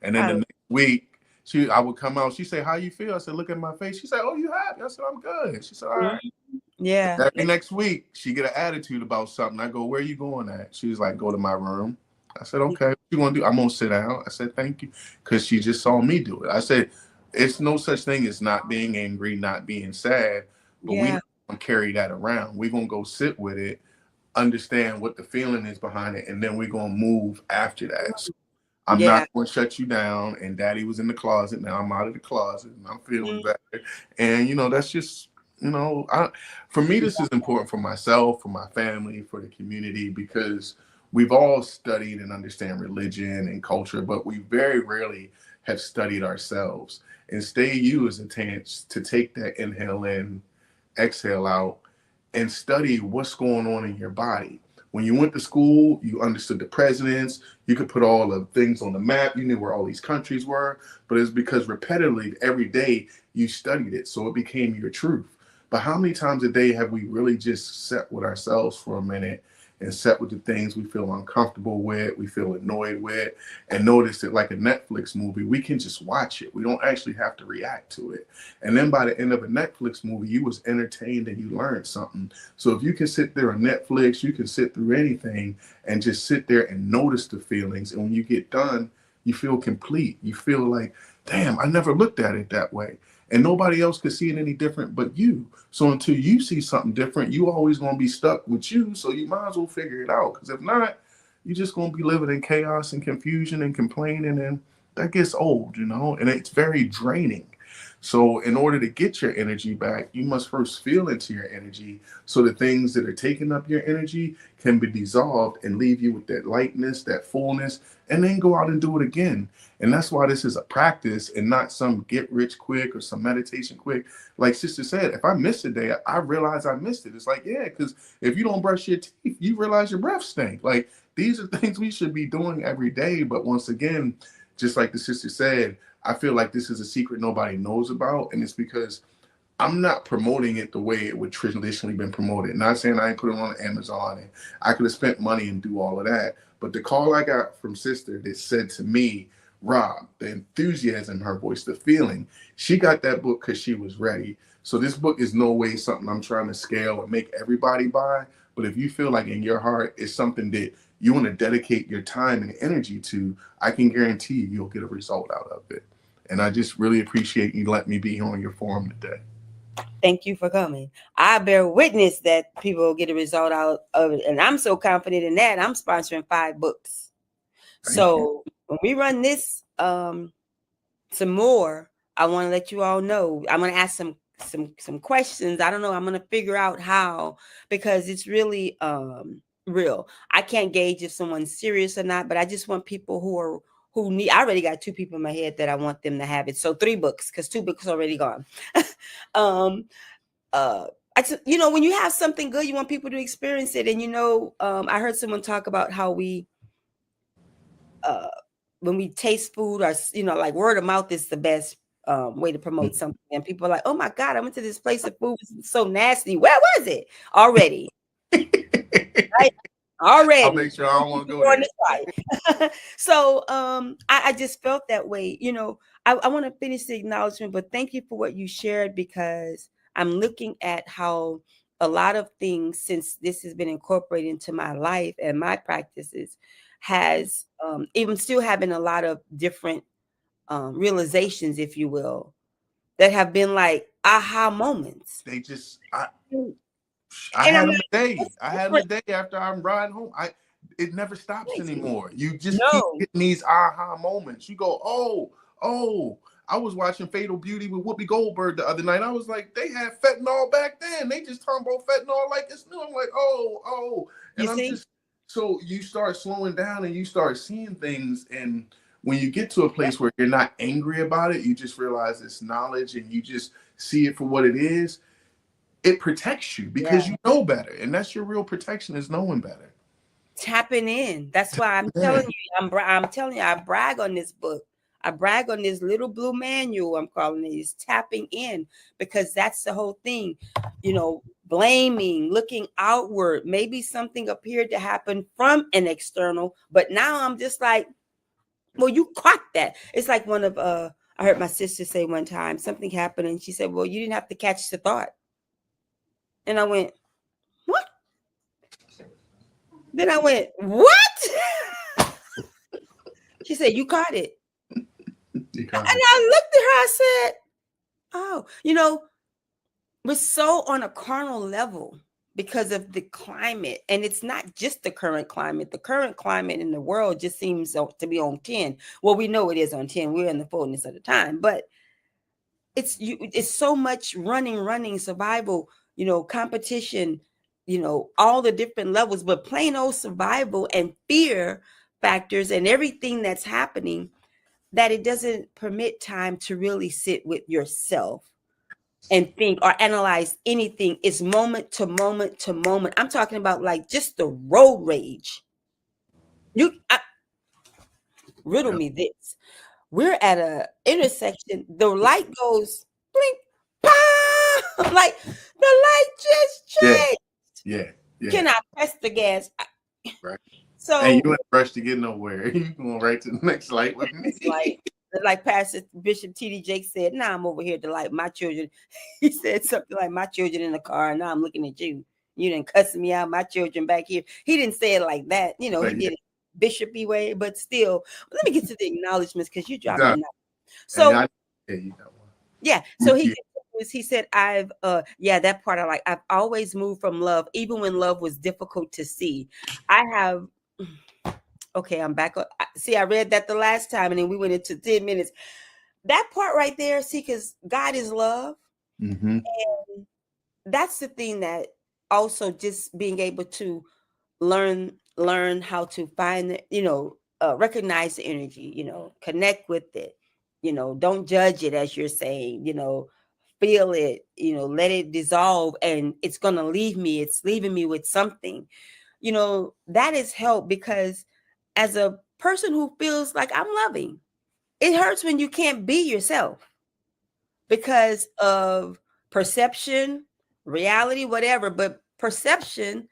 And then the next week, I would come out. She said, "How you feel?" I said, "Look at my face." She said, "Oh, you happy?" I said, "I'm good." She said, "All right." Yeah. Every next week, she get an attitude about something. I go, "Where you going at?" She was like, "Go to my room." I said, "Okay, what you want to do?" "I'm going to sit down." I said, "Thank you." Because she just saw me do it. I said, it's no such thing as not being angry, not being sad, but we don't want to carry that around. We're going to go sit with it, understand what the feeling is behind it, and then we're going to move after that. So I'm not going to shut you down. And Daddy was in the closet. Now I'm out of the closet and I'm feeling better. And, that's just, for me, this is important for myself, for my family, for the community, because we've all studied and understand religion and culture, but we very rarely have studied ourselves. And Stay You is a chance to take that inhale in, exhale out, and study what's going on in your body. When you went to school, you understood the presidents. You could put all the things on the map. You knew where all these countries were. But it's because repetitively, every day, you studied it. So it became your truth. But how many times a day have we really just sat with ourselves for a minute and sat with the things we feel uncomfortable with, we feel annoyed with, and notice that like a Netflix movie, we can just watch it. We don't actually have to react to it. And then by the end of a Netflix movie, you was entertained and you learned something. So if you can sit there on Netflix, you can sit through anything and just sit there and notice the feelings. And when you get done, you feel complete. You feel like, damn, I never looked at it that way. And nobody else could see it any different but you. So until you see something different, you always going to be stuck with you. So you might as well figure it out. Because if not, you're just going to be living in chaos and confusion and complaining. And that gets old, and it's very draining. So in order to get your energy back, you must first feel into your energy so the things that are taking up your energy can be dissolved and leave you with that lightness, that fullness, and then go out and do it again. And that's why this is a practice and not some get rich quick or some meditation quick. Like Sister said, if I miss a day, I realize I missed it. It's like, yeah, because if you don't brush your teeth, you realize your breath stink. Like these are things we should be doing every day. But once again, just like the sister said, I feel like this is a secret nobody knows about. And it's because I'm not promoting it the way it would traditionally been promoted. Not saying I ain't put it on Amazon and I could have spent money and do all of that. But the call I got from Sister that said to me, Rob, the enthusiasm in her voice, the feeling, she got that book because she was ready. So this book is no way something I'm trying to scale and make everybody buy. But if you feel like in your heart it's something that you want to dedicate your time and energy to, I can guarantee you'll get a result out of it. And I just really appreciate you letting me be here on your forum today. Thank you for coming. I bear witness that people will get a result out of it. And I'm so confident in that. I'm sponsoring 5 books. So when we run this some more, I want to let you all know. I'm going to ask some questions. I don't know. I'm going to figure out how, because it's really real. I can't gauge if someone's serious or not, but I just want people who need. I already got 2 people in my head that I want them to have it. So 3 books, because 2 books already gone. I just, when you have something good, you want people to experience it. And I heard someone talk about how we when we taste food, or like word of mouth is the best way to promote something. And people are like, oh my God, I went to this place of food, it's so nasty. Where was it? Already. Right? Already. I'll make sure I don't want to go there. So I just felt that way. I want to finish the acknowledgement, but thank you for what you shared, because I'm looking at how a lot of things, since this has been incorporated into my life and my practices, has even still having a lot of different realizations, if you will, that have been like aha moments. They just, I had them today. I had them today after I'm riding home. It never stops anymore. You just keep getting these aha moments. You go, oh. I was watching Fatal Beauty with Whoopi Goldberg the other night. I was like, they had fentanyl back then. They just talking about fentanyl like it's new. I'm like, oh. And so you start slowing down and you start seeing things. And when you get to a place where you're not angry about it, you just realize it's knowledge and you just see it for what it is. It protects you because you know better, and that's your real protection, is knowing better. Tapping in. That's why I'm telling you. I'm telling you. I brag on this book. I brag on this little blue manual. I'm calling it. Is tapping in, because that's the whole thing. You know, blaming, looking outward. Maybe something appeared to happen from an external, but now I'm just like, well, you caught that. It's like one of I heard my sister say one time something happened, and she said, "Well, you didn't have to catch the thought." And I went, "What?" Then I went, "What?" She said, "You caught it." And I looked at her, I said, "Oh, you know, we're so on a carnal level because of the climate. And it's not just the current climate. The current climate in the world just seems to be on 10. Well, we know it is on 10. We're in the fullness of the time. But it's so much running, survival, you know, competition, you know, all the different levels, but plain old survival and fear factors and everything that's happening, that it doesn't permit time to really sit with yourself and think or analyze anything. It's moment to moment to moment. I'm talking about like just the road rage. Riddle me this. We're at a intersection. The light goes blink, pop, like the light just changed. Yeah. Can I press the gas? Right. So, and you ain't rush to get nowhere. You going right to the next light with me. Like Pastor Bishop T.D. Jake said, now I'm over here to like my children. He said something like, my children in the car, and now I'm looking at you. You didn't cuss me out, my children back here. He didn't say it like that. You know, he did it bishopy way, but still. Let me get to the acknowledgements, because you dropped me. So, yeah. So he said, that part I like. I've always moved from love, even when love was difficult to see. I have... Okay, I'm back. See, I read that the last time, and then we went into 10 minutes. That part right there, see, because God is love. Mm-hmm. And that's the thing, that also just being able to learn how to find, recognize the energy, connect with it, don't judge it, as you're saying, feel it, let it dissolve, and it's going to leave me. It's leaving me with something, that is help, because as a person who feels like I'm loving, it hurts when you can't be yourself because of perception, reality, whatever, but perception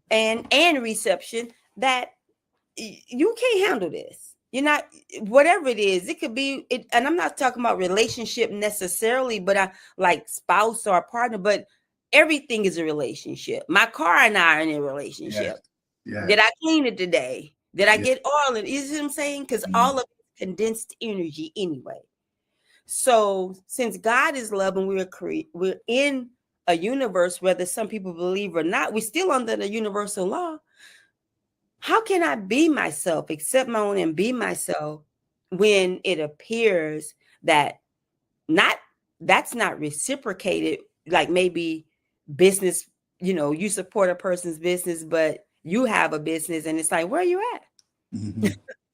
and reception, that you can't handle this. You're not, whatever it is, it could be it, and I'm not talking about relationship necessarily, but I like spouse or a partner, but everything is a relationship. My car and I are in a relationship. Yes. Did I clean it today? Did I get oil? You see what I'm saying? Because all of it is condensed energy anyway. So since God is love and we're in a universe, whether some people believe or not, we're still under the universal law. How can I be myself, accept my own and be myself, when it appears that that's not reciprocated? Like maybe business, you support a person's business, but you have a business, and it's like, where are you at? Mm-hmm.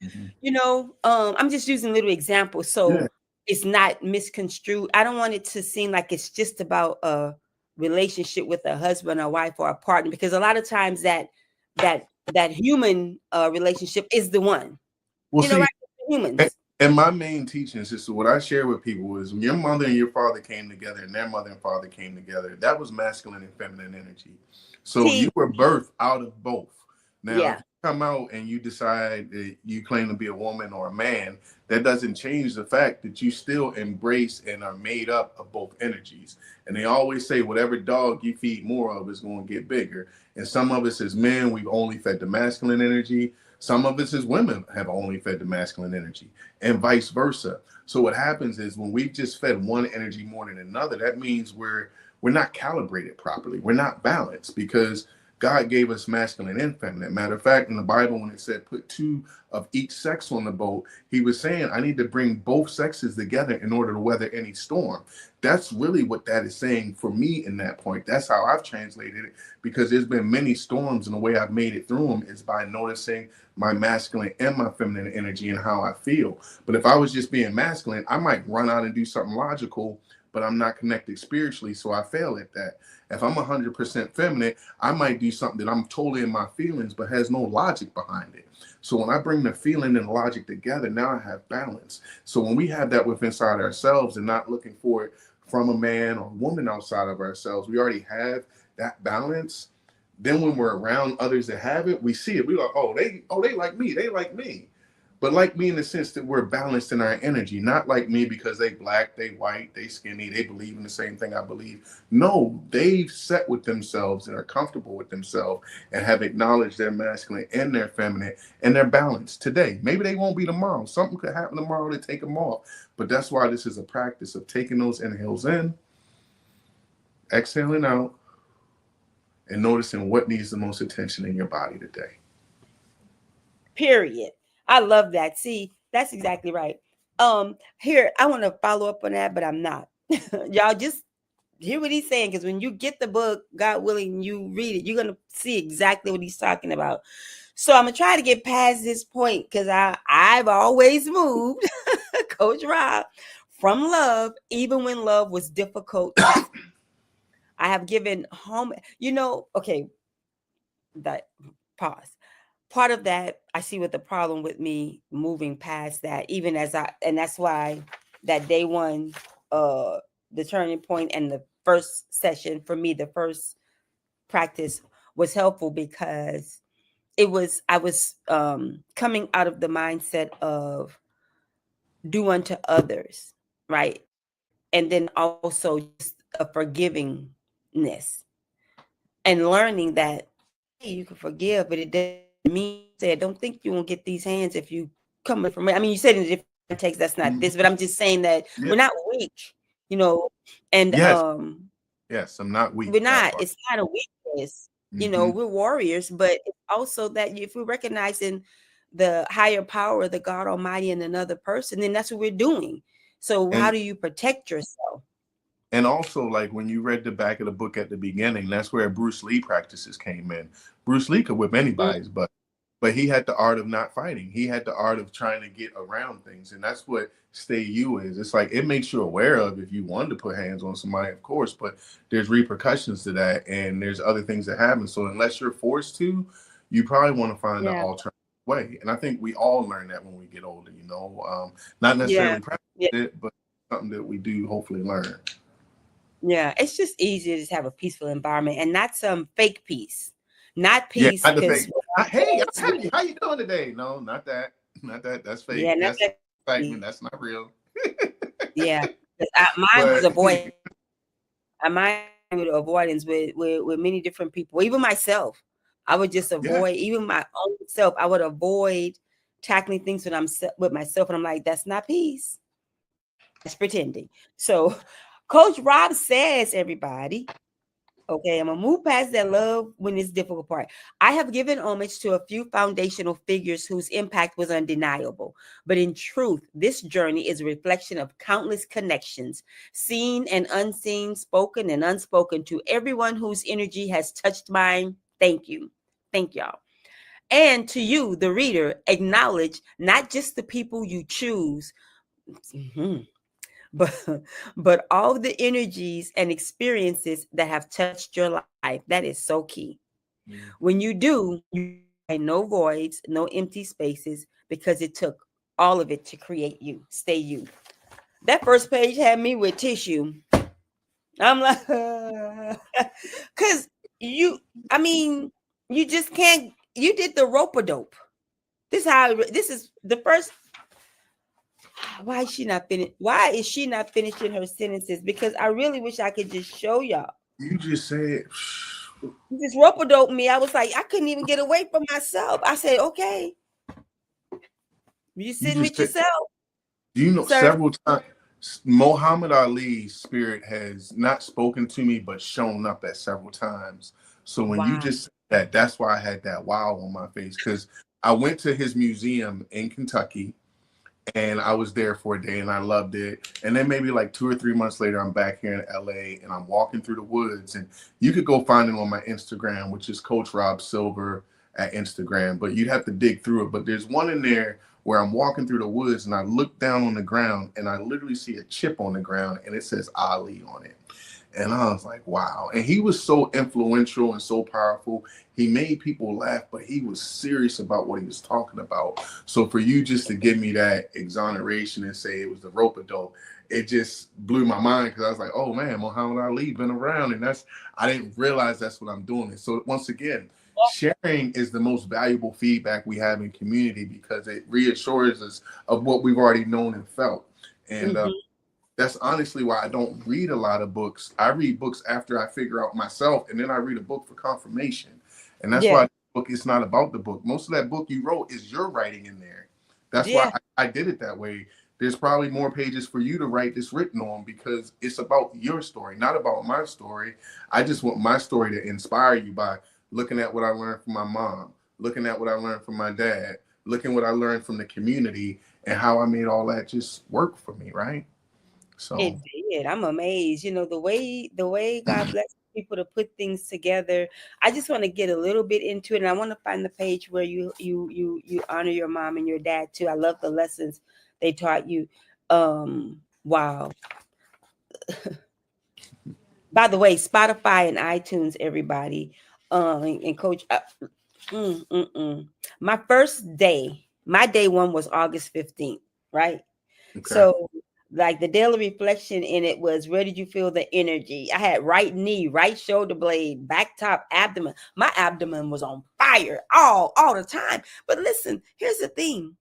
Mm-hmm. I'm just using little examples, so it's not misconstrued. I don't want it to seem like it's just about a relationship with a husband or wife or a partner, because a lot of times that human relationship is the one. Well, see, right? Humans. And my main teaching, sister, what I share with people is, when your mother and your father came together, and their mother and father came together, that was masculine and feminine energy. So you were birthed out of both. Now, if you come out and you decide that you claim to be a woman or a man, that doesn't change the fact that you still embrace and are made up of both energies. And they always say, whatever dog you feed more of is going to get bigger. And some of us as men, we've only fed the masculine energy. Some of us as women have only fed the masculine energy, and vice versa. So what happens is, when we've just fed one energy more than another, that means we're not calibrated properly. We're not balanced, because God gave us masculine and feminine. Matter of fact, in the Bible, when it said put two of each sex on the boat, he was saying, I need to bring both sexes together in order to weather any storm. That's really what that is saying for me in that point. That's how I've translated it, because there's been many storms, and the way I've made it through them is by noticing my masculine and my feminine energy and how I feel. But if I was just being masculine, I might run out and do something logical, but I'm not connected spiritually, so I fail at that. If I'm 100% feminine, I might do something that I'm totally in my feelings, but has no logic behind it. So when I bring the feeling and logic together, now I have balance. So when we have that within inside ourselves and not looking for it from a man or woman outside of ourselves, we already have that balance. Then when we're around others that have it, we see it. We're like, they like me. They like me. But like me in the sense that we're balanced in our energy, not like me because they black, they white, they skinny, they believe in the same thing I believe. No, they've set with themselves and are comfortable with themselves and have acknowledged their masculine and their feminine, and they're balanced today. Maybe they won't be tomorrow. Something could happen tomorrow to take them off. But that's why this is a practice of taking those inhales in, exhaling out, and noticing what needs the most attention in your body today. Period. I love that. See, that's exactly right. Here, I want to follow up on that, but I'm not. Y'all just hear what he's saying, because when you get the book, God willing, you read it, you're gonna see exactly what he's talking about. So I'm gonna try to get past this point, because I've always moved, Coach Rob, from love, even when love was difficult. I have given home, okay, that pause. Part of that, I see what the problem with me moving past that, even and that's why that day one, the turning point and the first session for me, the first practice was helpful, because I was coming out of the mindset of do unto others, right? And then also just a forgivingness, and learning that, hey, you can forgive, but it doesn't mean, said, don't think you won't get these hands if you coming from it. I mean, you said in a different context, that's not this, but I'm just saying that we're not weak, and yes, I'm not weak. We're not. It's not a weakness. We're warriors, but it's also that if we're recognizing the higher power, the God Almighty, in another person, then that's what we're doing. So how do you protect yourself? And also, like when you read the back of the book at the beginning, that's where Bruce Lee practices came in. Bruce Lee could whip anybody's butt, but he had the art of not fighting. He had the art of trying to get around things. And that's what Stay You is. It's like, it makes you aware of if you wanted to put hands on somebody, of course, but there's repercussions to that, and there's other things that happen. So unless you're forced to, you probably want to find an alternative way. And I think we all learn that when we get older, not necessarily practice it, but something that we do hopefully learn. Yeah, it's just easier to just have a peaceful environment, and not some fake peace. Not peace. Yeah, hey, I'm happy. How you doing today? No, not that. Not that. That's fake. Yeah, that's excitement. That's not real. Yeah, mine was avoidance. Mine with avoidance with many different people, even myself. I would just avoid, even my own self. I would avoid tackling things when I'm with myself, and I'm like, that's not peace. That's pretending. So Coach Rob says, everybody, okay, I'm going to move past that love when it's difficult part. I have given homage to a few foundational figures whose impact was undeniable. But in truth, this journey is a reflection of countless connections, seen and unseen, spoken and unspoken, to everyone whose energy has touched mine. Thank you. Thank y'all. And to you, the reader, acknowledge not just the people you choose, but all the energies and experiences that have touched your life. That is so key. When you do, you find no voids, no empty spaces, because it took all of it to create you. Stay you. That first page had me with tissue. I'm like, because you just can't. You did the rope-a-dope. This is the first. Why is she not finished? Why is she not finishing her sentences? Because I really wish I could just show y'all. You just said, you just rope-a-dope me. I was like, I couldn't even get away from myself. I said, okay. You sitting with yourself. Do you know, several times Muhammad Ali's spirit has not spoken to me, but shown up at several times So when you Wow. just said that, that's why I had that wow on my face, because I went to his museum in Kentucky and I was there for a day and I loved it. And then maybe like 2 or 3 months later, I'm back here in LA and I'm walking through the woods, and you could go find it on my Instagram, which is Coach Rob Silver at Instagram, but you'd have to dig through it. But there's one in there where I'm walking through the woods and I look down on the ground and I literally see a chip on the ground and it says Ali on it. And I was like, wow. And he was so influential and so powerful. He made people laugh, but he was serious about what he was talking about. So for you just to give me that exoneration and say it was the rope-a-dope, it just blew my mind, because I was like, oh man, Muhammad Ali been around. And I didn't realize that's what I'm doing. And so once again, sharing is the most valuable feedback we have in community, because it reassures us of what we've already known and felt. And that's honestly why I don't read a lot of books. I read books after I figure out myself, and then I read a book for confirmation. And that's why the book is not about the book. Most of that book you wrote is your writing in there. That's why I did it that way. There's probably more pages for you to write that's written on, because it's about your story, not about my story. I just want my story to inspire you by looking at what I learned from my mom, looking at what I learned from my dad, looking what I learned from the community, and how I made all that just work for me, right? So It did. I'm amazed. The way God bless people to put things together. I just want to get a little bit into it, and I want to find the page where you honor your mom and your dad too. I love the lessons they taught you. Wow. By the way, Spotify and iTunes, everybody, and Coach. My first day, my day one was August 15th, right? okay. So, like, the daily reflection in it was, where did you feel the energy? I had right knee, right shoulder blade, back top, abdomen. My abdomen was on fire all the time. But listen, here's the thing.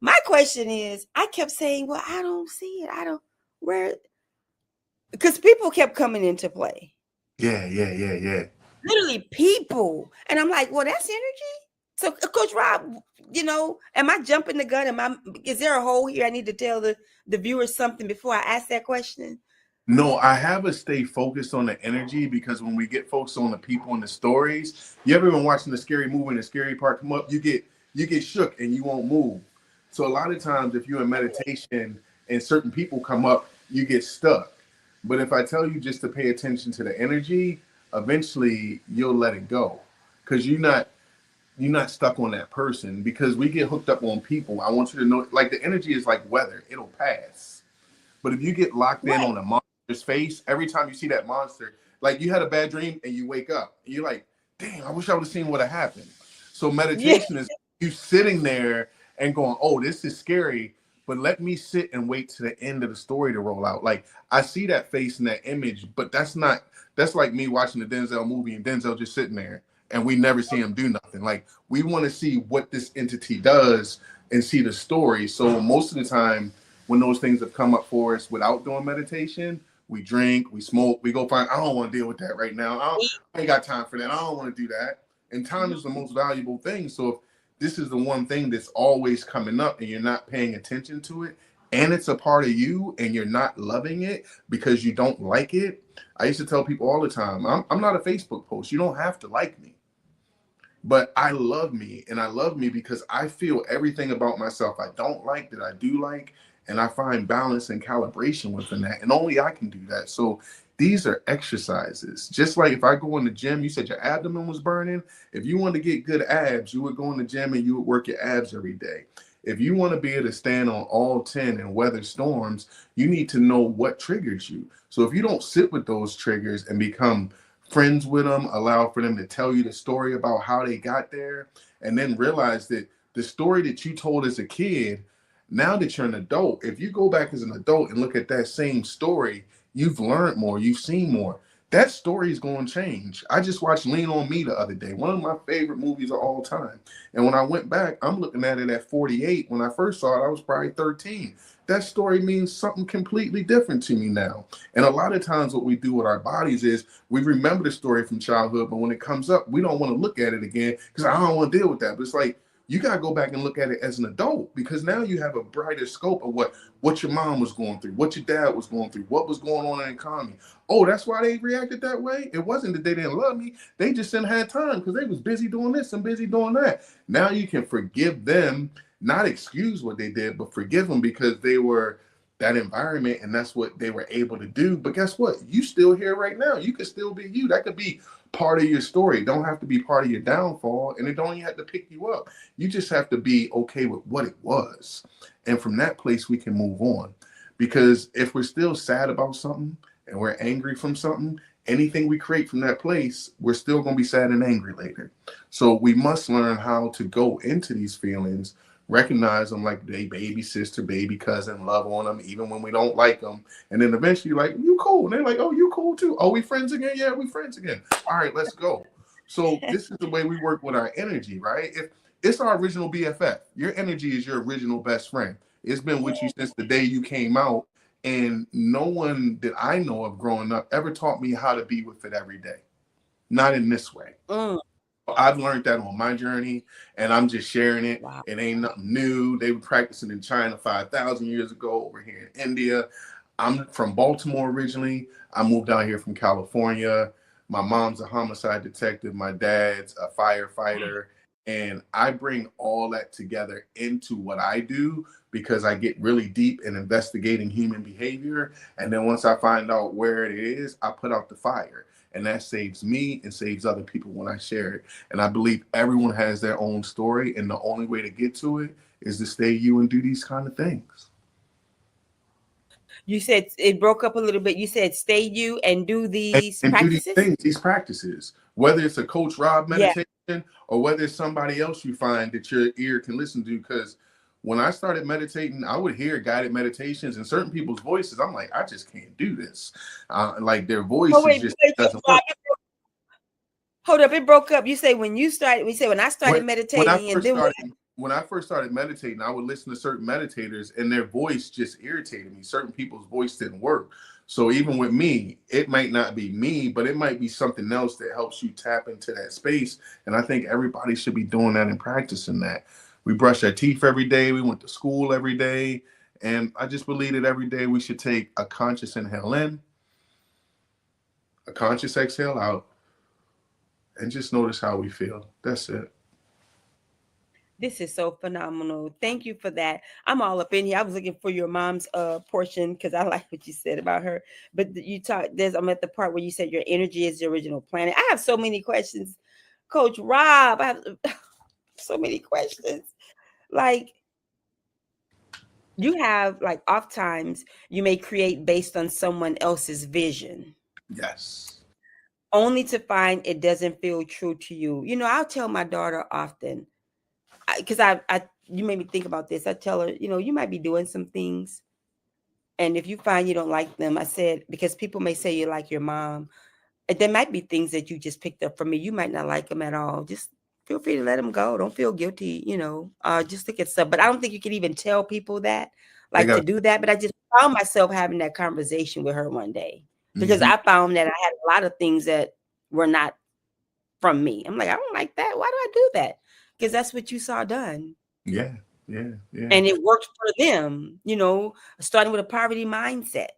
My question is, I kept saying, well, I don't see it. I don't, where, because people kept coming into play. Yeah. Literally people. And I'm like, well, that's energy. So, Coach Rob, am I jumping the gun? Is there a hole here? I need to tell the viewers something before I ask that question. No, I have to stay focused on the energy, because when we get focused on the people and the stories, you ever been watching the scary movie and the scary part come up, you get shook and you won't move. So a lot of times if you're in meditation and certain people come up, you get stuck. But if I tell you just to pay attention to the energy, eventually you'll let it go, because you're not stuck on that person, because we get hooked up on people. I want you to know, like, the energy is like weather. It'll pass. But if you get locked in on a monster's face, every time you see that monster, like you had a bad dream and you wake up and you're like, damn, I wish I would have seen what had happened. So meditation is you sitting there and going, oh, this is scary, but let me sit and wait to the end of the story to roll out. Like, I see that face and that image, but that's like me watching the Denzel movie and Denzel just sitting there and we never see him do nothing. Like, we want to see what this entity does and see the story. So most of the time when those things have come up for us without doing meditation, we drink, we smoke, we go find, I don't want to deal with that right now. I ain't got time for that. I don't want to do that. And time is the most valuable thing. So if this is the one thing that's always coming up and you're not paying attention to it, and it's a part of you and you're not loving it because you don't like it. I used to tell people all the time, I'm not a Facebook post. You don't have to like me. But I love me, and I love me because I feel everything about myself I don't like that I do like, and I find balance and calibration within that, and only I can do that. So these are exercises. Just like if I go in the gym, you said your abdomen was burning. If you want to get good abs, you would go in the gym and you would work your abs every day. If you want to be able to stand on all 10 and weather storms, you need to know what triggers you. So if you don't sit with those triggers and become friends with them, allow for them to tell you the story about how they got there, and then realize that the story that you told as a kid, now that you're an adult, if you go back as an adult and look at that same story, you've learned more, you've seen more. That story is going to change. I just watched Lean on Me the other day, one of my favorite movies of all time. And when I went back, I'm looking at it at 48. When I first saw it, I was probably 13. That story means something completely different to me now. And a lot of times what we do with our bodies is we remember the story from childhood, but when it comes up, we don't want to look at it again because I don't want to deal with that. But it's like, you got to go back and look at it as an adult, because now you have a brighter scope of what your mom was going through, what your dad was going through, what was going on in the economy. Oh, that's why they reacted that way. It wasn't that they didn't love me. They just didn't have time because they was busy doing this and busy doing that. Now you can forgive them, not excuse what they did, but forgive them because they were that environment and that's what they were able to do. But guess what? You still here right now. You could still be you. That could be part of your story. It don't have to be part of your downfall, and it don't even have to pick you up. You just have to be okay with what it was. And from that place, we can move on. Because if we're still sad about something and we're angry from something, anything we create from that place, we're still going to be sad and angry later. So we must learn how to go into these feelings, recognize them like they baby sister, baby cousin, love on them, even when we don't like them. And then eventually, like, you cool. And they're like, oh, you cool too. Oh, we friends again? Yeah, we friends again. All right, let's go. So this is the way we work with our energy, right? If it's our original BFF, your energy is your original best friend. It's been with you since the day you came out. And no one that I know of growing up ever taught me how to be with it every day. Not in this way. I've learned that on my journey, and I'm just sharing it. Wow. It ain't nothing new. They were practicing in China 5,000 years ago, over here in India. I'm from Baltimore originally. I moved out here from California. My mom's a homicide detective. My dad's a firefighter. And I bring all that together into what I do because I get really deep in investigating human behavior. And then once I find out where it is, I put out the fire. And that saves me and saves other people when I share it. And I believe everyone has their own story. And the only way to get to it is to stay you and do these kind of things. You said it broke up a little bit. You said stay you and do these practices? Do these things, these practices. Whether it's a Coach Rob meditation or whether it's somebody else you find that your ear can listen to. Because when I started meditating, I would hear guided meditations and certain people's voices. I'm like, I just can't do this. Like their voice just doesn't work. Hold up, it broke up. You say when you started, when I started meditating, when I first started meditating, I would listen to certain meditators and their voice just irritated me. Certain people's voice didn't work. So even with me, it might not be me, but it might be something else that helps you tap into that space. And I think everybody should be doing that and practicing that. We brush our teeth every day. We went to school every day. And I just believe that every day we should take a conscious inhale in, a conscious exhale out, and just notice how we feel. That's it. This is so phenomenal. Thank you for that. I'm all up in here. I was looking for your mom's portion because I like what you said about her. But I'm at the part where you said your energy is the original planet. I have so many questions. Coach Rob, I have so many questions. Like, you have, like, oftentimes you may create based on someone else's vision. Yes. Only to find it doesn't feel true to you. You know, I'll tell my daughter often, because you made me think about this. I tell her, you know, you might be doing some things, and if you find you don't like them, I said, because people may say you like your mom, and there might be things that you just picked up from me. You might not like them at all. Just feel free to let them go. Don't feel guilty, you know. Just look at stuff. But I don't think you can even tell people that, like, to do that. But I just found myself having that conversation with her one day because I found that I had a lot of things that were not from me. I'm like, I don't like that. Why do I do that? Because that's what you saw done. Yeah. And it worked for them, you know, starting with a poverty mindset.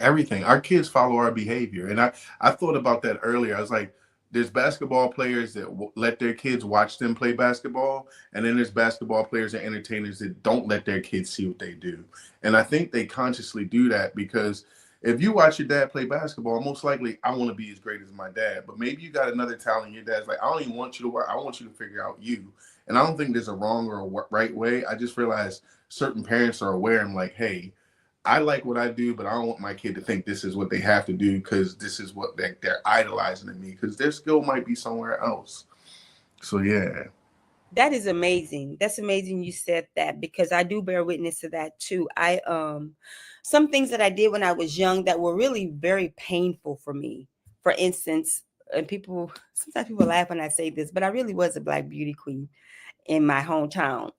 Everything. Our kids follow our behavior. And I thought about that earlier. I was like, there's basketball players that let their kids watch them play basketball. And then there's basketball players and entertainers that don't let their kids see what they do. And I think they consciously do that because if you watch your dad play basketball, most likely I want to be as great as my dad. But maybe you got another talent. Your dad's like, I don't even want you to work. I want you to figure out you. And I don't think there's a wrong or a right way. I just realized certain parents are aware. I'm like, hey, I like what I do, but I don't want my kid to think this is what they have to do because this is what they're idolizing in me because their skill might be somewhere else. So, yeah. That is amazing. That's amazing you said that because I do bear witness to that too. Some things that I did when I was young that were really very painful for me. For instance, and sometimes people laugh when I say this, but I really was a Black beauty queen in my hometown.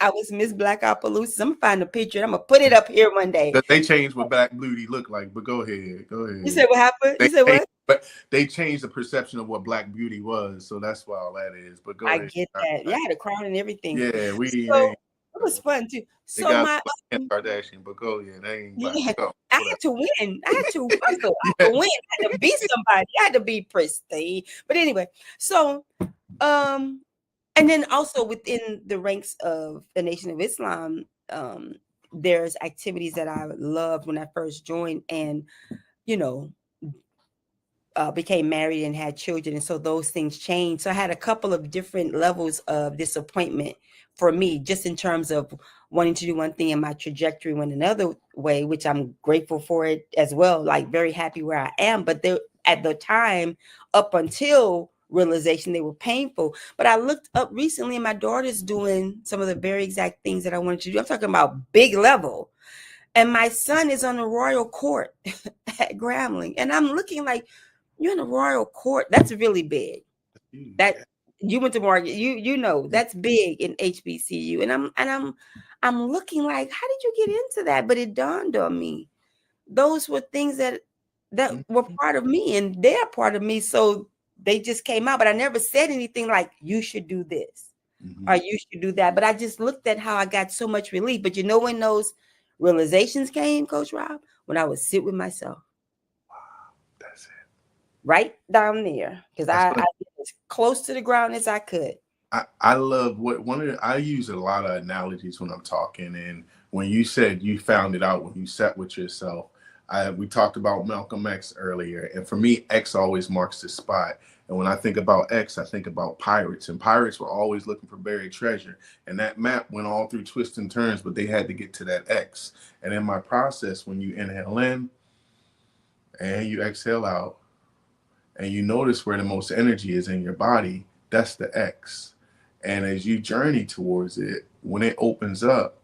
I was Miss Black Appaloosa. I'm gonna find a picture. I'm gonna put it up here one day. They changed what Black beauty looked like, but go ahead. You said what happened? You said what? but they changed the perception of what Black beauty was, so that's why all that is. But go I ahead. get that. Yeah, the crown and everything. Yeah, So they it was fun too. they So got my Kardashian, but go ahead. They ain't black. yeah, Go. I had to win. I had to wrestle. I Yeah. had to win. I had to beat somebody. I had to be pristine. But anyway, so and then also within the ranks of the Nation of Islam, there's activities that I loved when I first joined, and you know, became married and had children, and so those things changed. So I had a couple of different levels of disappointment for me, just in terms of wanting to do one thing and my trajectory went another way, which I'm grateful for it as well. Like very happy where I am, but there at the time, up until realization, they were painful. But I looked up recently, and my daughter's doing some of the very exact things that I wanted to do. I'm talking about big level. And my son is on the royal court at Grambling, and I'm looking like, you're in the royal court. That's really big. That you went to Morgan, you know that's big in HBCU. And I'm looking like, how did you get into that? But it dawned on me, those were things that were part of me, and they're part of me. So they just came out, but I never said anything like, you should do this or you should do that. But I just looked at how I got so much relief. But you know when those realizations came, Coach Rob? When I would sit with myself. That's it. Right down there, because I get as close to the ground as I could. I love I use a lot of analogies when I'm talking, and when you said you found it out when you sat with yourself, we talked about Malcolm X earlier, and for me, X always marks the spot. And when I think about X, I think about pirates, and pirates were always looking for buried treasure, and that map went all through twists and turns, but they had to get to that X. And in my process, when you inhale in and you exhale out, and you notice where the most energy is in your body, that's the X. And as you journey towards it, when it opens up,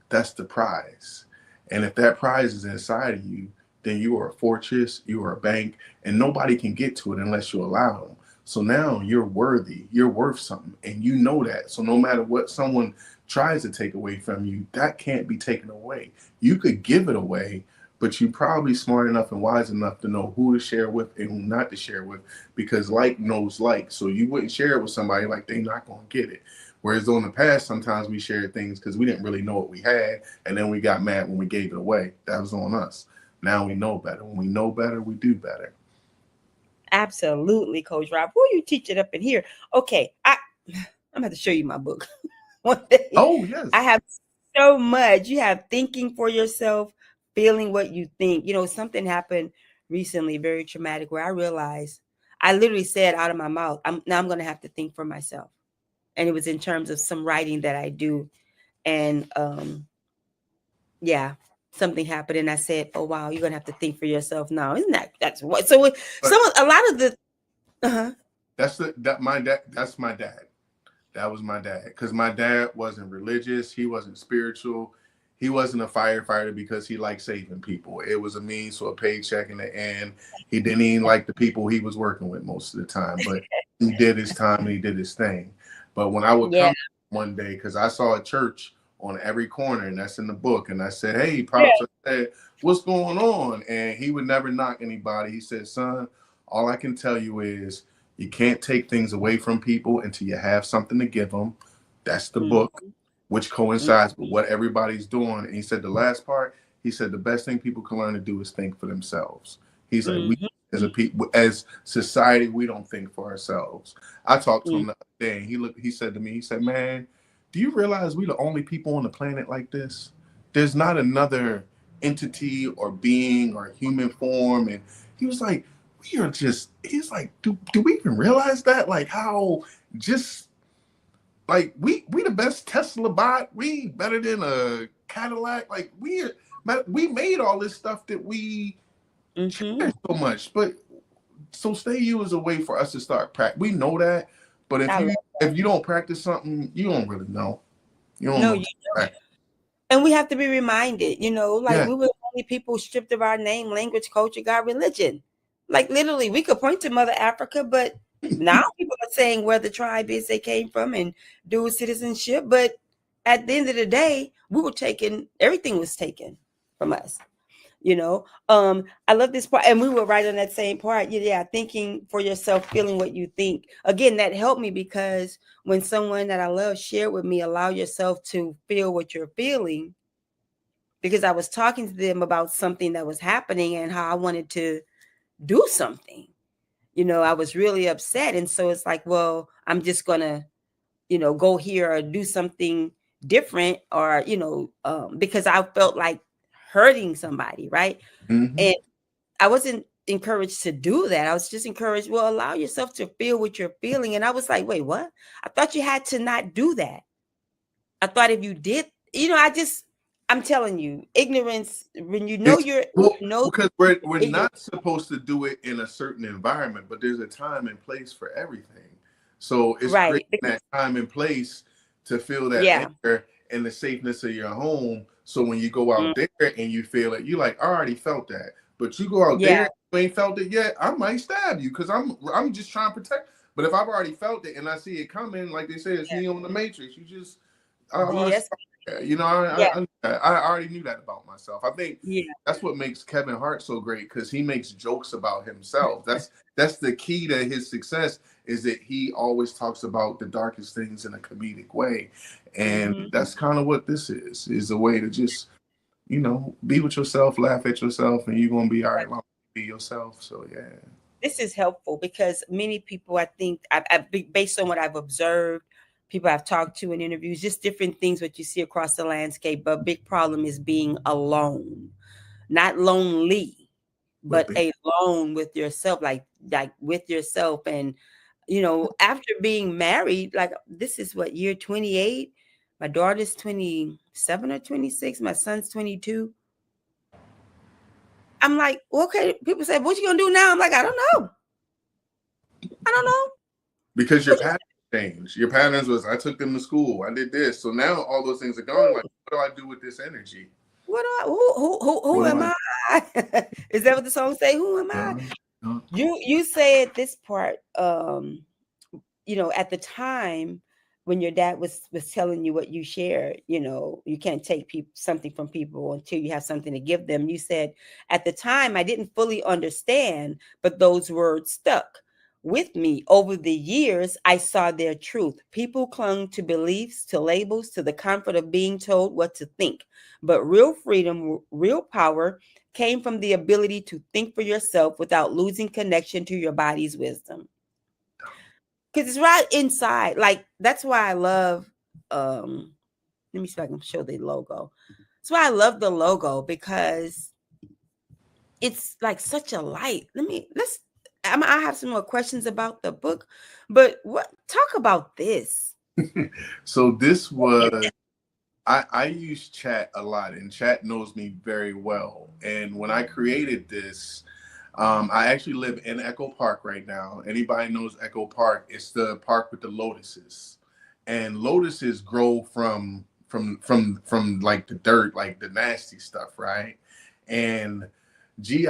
that's the prize. And if that prize is inside of you, then you are a fortress, you are a bank, and nobody can get to it unless you allow them. So now you're worthy, you're worth something, and you know that. So no matter what someone tries to take away from you, that can't be taken away. You could give it away, but you're probably smart enough and wise enough to know who to share with and who not to share with, because like knows like. So you wouldn't share it with somebody like they're not going to get it. Whereas in the past, sometimes we shared things because we didn't really know what we had, and then we got mad when we gave it away. That was on us. Now we know better. When we know better, we do better. Absolutely, Coach Rob. Who you teach it up in here? Okay, I'm going to show you my book one day. Oh, yes. I have so much. You have Thinking for Yourself, Feeling What You Think. You know, something happened recently, very traumatic, where I realized, I literally said out of my mouth, now I'm going to have to think for myself. And it was in terms of some writing that I do. And yeah, something happened, and I said, oh wow, you're going to have to think for yourself now. Isn't that's what? So a lot of the that's my dad. That's my dad. That was my dad, because my dad wasn't religious. He wasn't spiritual. He wasn't a firefighter because he liked saving people. It was a means to a paycheck in the end. He didn't even like the people he was working with most of the time, but he did his time and he did his thing. But when I would come one day, because I saw a church on every corner, and that's in the book, and I said, hey, Pops, I said, what's going on? And he would never knock anybody. He said, son, all I can tell you is you can't take things away from people until you have something to give them. That's the book, which coincides with what everybody's doing. And he said the last part, he said the best thing people can learn to do is think for themselves. He's like, we as society, we don't think for ourselves. I talked to him the other day, and he said to me, he said, man, do you realize we're the only people on the planet like this? There's not another entity or being or human form. And he was like, we are just, he's like, do we even realize that? Like how just like we the best Tesla bot, we better than a Cadillac. Like we made all this stuff that we cherish so much. But so Stay You is a way for us to start practice. We know that, but if you don't practice something, you don't really know. You don't know. You don't. And we have to be reminded, you know, like we were the only people stripped of our name, language, culture, God, religion. Like literally, we could point to Mother Africa, but now people are saying where the tribe is they came from and dual citizenship. But at the end of the day, we were taken, everything was taken from us. you know. I love this part, and we were right on that same part. Yeah, thinking for yourself, feeling what you think. Again, that helped me because when someone that I love shared with me, allow yourself to feel what you're feeling, because I was talking to them about something that was happening and how I wanted to do something. I was really upset. And so it's like, well, I'm just gonna, go here or do something different, or, because I felt like hurting somebody, right? Mm-hmm. And I wasn't encouraged to do that. I was just encouraged, well, allow yourself to feel what you're feeling. And I was like, wait, what? I thought you had to not do that. I thought if you did, I'm telling you, ignorance, when It's well you know because we're ignorance, not supposed to do it in a certain environment, but there's a time and place for everything. So it's right? creating that time and place to feel that Yeah. anchor and the safeness of your home. So when you go Mm, out there and you feel it, you like, I already felt that. But you go out yeah. there, you ain't felt it yet, I might stab you because I'm just trying to protect. But if I've already felt it and I see it coming, like they say, it's Neo in the Matrix. You just Yes. Yeah. I already knew that about myself. I think Yeah. that's what makes Kevin Hart so great because he makes jokes about himself. That's the key to his success is that he always talks about the darkest things in a comedic way, and Mhm. that's kind of what this is a way to just be with yourself, laugh at yourself, and you're gonna be all right. Long as you be yourself. So yeah. This is helpful because many people, I think, based on what I've observed, people I've talked to in interviews, just different things what you see across the landscape. But a big problem is being alone, not lonely, But but alone with yourself, like with yourself. And after being married, like this is what, year 28. My daughter's 27 or 26. My son's 22. I'm like, okay. People say, "What you gonna do now?" I'm like, I don't know. I don't know. because your patterns change. Your patterns was I took them to school, I did this. So now all those things are gone. Like, what do I do with this energy? What do I, who What do am I I? Is that what the song say? Who am I? do? You said this part, at the time when your dad was telling you what you shared, you can't take something from people until you have something to give them. You said, at the time I didn't fully understand, but those words stuck with me. Over the years I saw their truth. People clung to beliefs, to labels, to the comfort of being told what to think. But real freedom, real power came from the ability to think for yourself without losing connection to your body's wisdom, because it's right inside. Like, that's why I love, let me see if I can show the logo. That's why I love the logo, because it's like such a light. I have some more questions about the book, but talk about this. So this was I use chat a lot, and chat knows me very well. And when I created this, I actually live in Echo Park right now. Anybody knows Echo Park? It's the park with the lotuses, and lotuses grow from like the dirt, like the nasty stuff, right? And G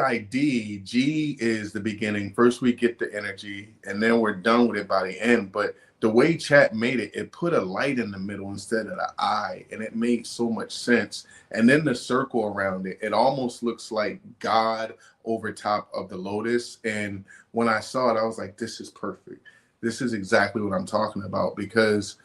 is the beginning. First, we get the energy, and then we're done with it by the end. But the way chat made it, it put a light in the middle instead of the eye, and it made so much sense. And then the circle around it, it almost looks like God over top of the lotus. And when I saw it, I was like, this is perfect. This is exactly what I'm talking about, because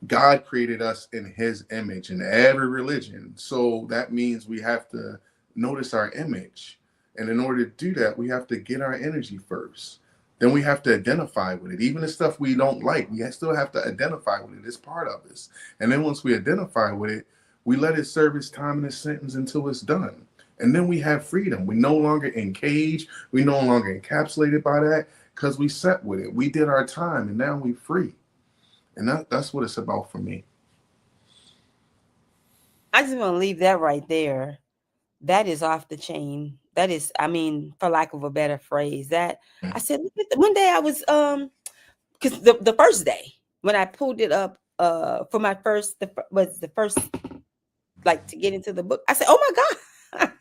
God created us in his image in every religion. So that means we have to notice our image. And in order to do that, we have to get our energy first. Then we have to identify with it. Even the stuff we don't like, we still have to identify with it. It's part of us. And then once we identify with it, we let it serve its time in a sentence until it's done. And then we have freedom. We no longer encaged. We no longer encapsulated by that, because we sat with it. We did our time, and now we're free. And that's what it's about for me. I just want to leave that right there. That is off the chain. That is, I mean, for lack of a better phrase, that I said, one day I was, because the first day when I pulled it up, for my first, was the first, like, to get into the book, I said, oh my God.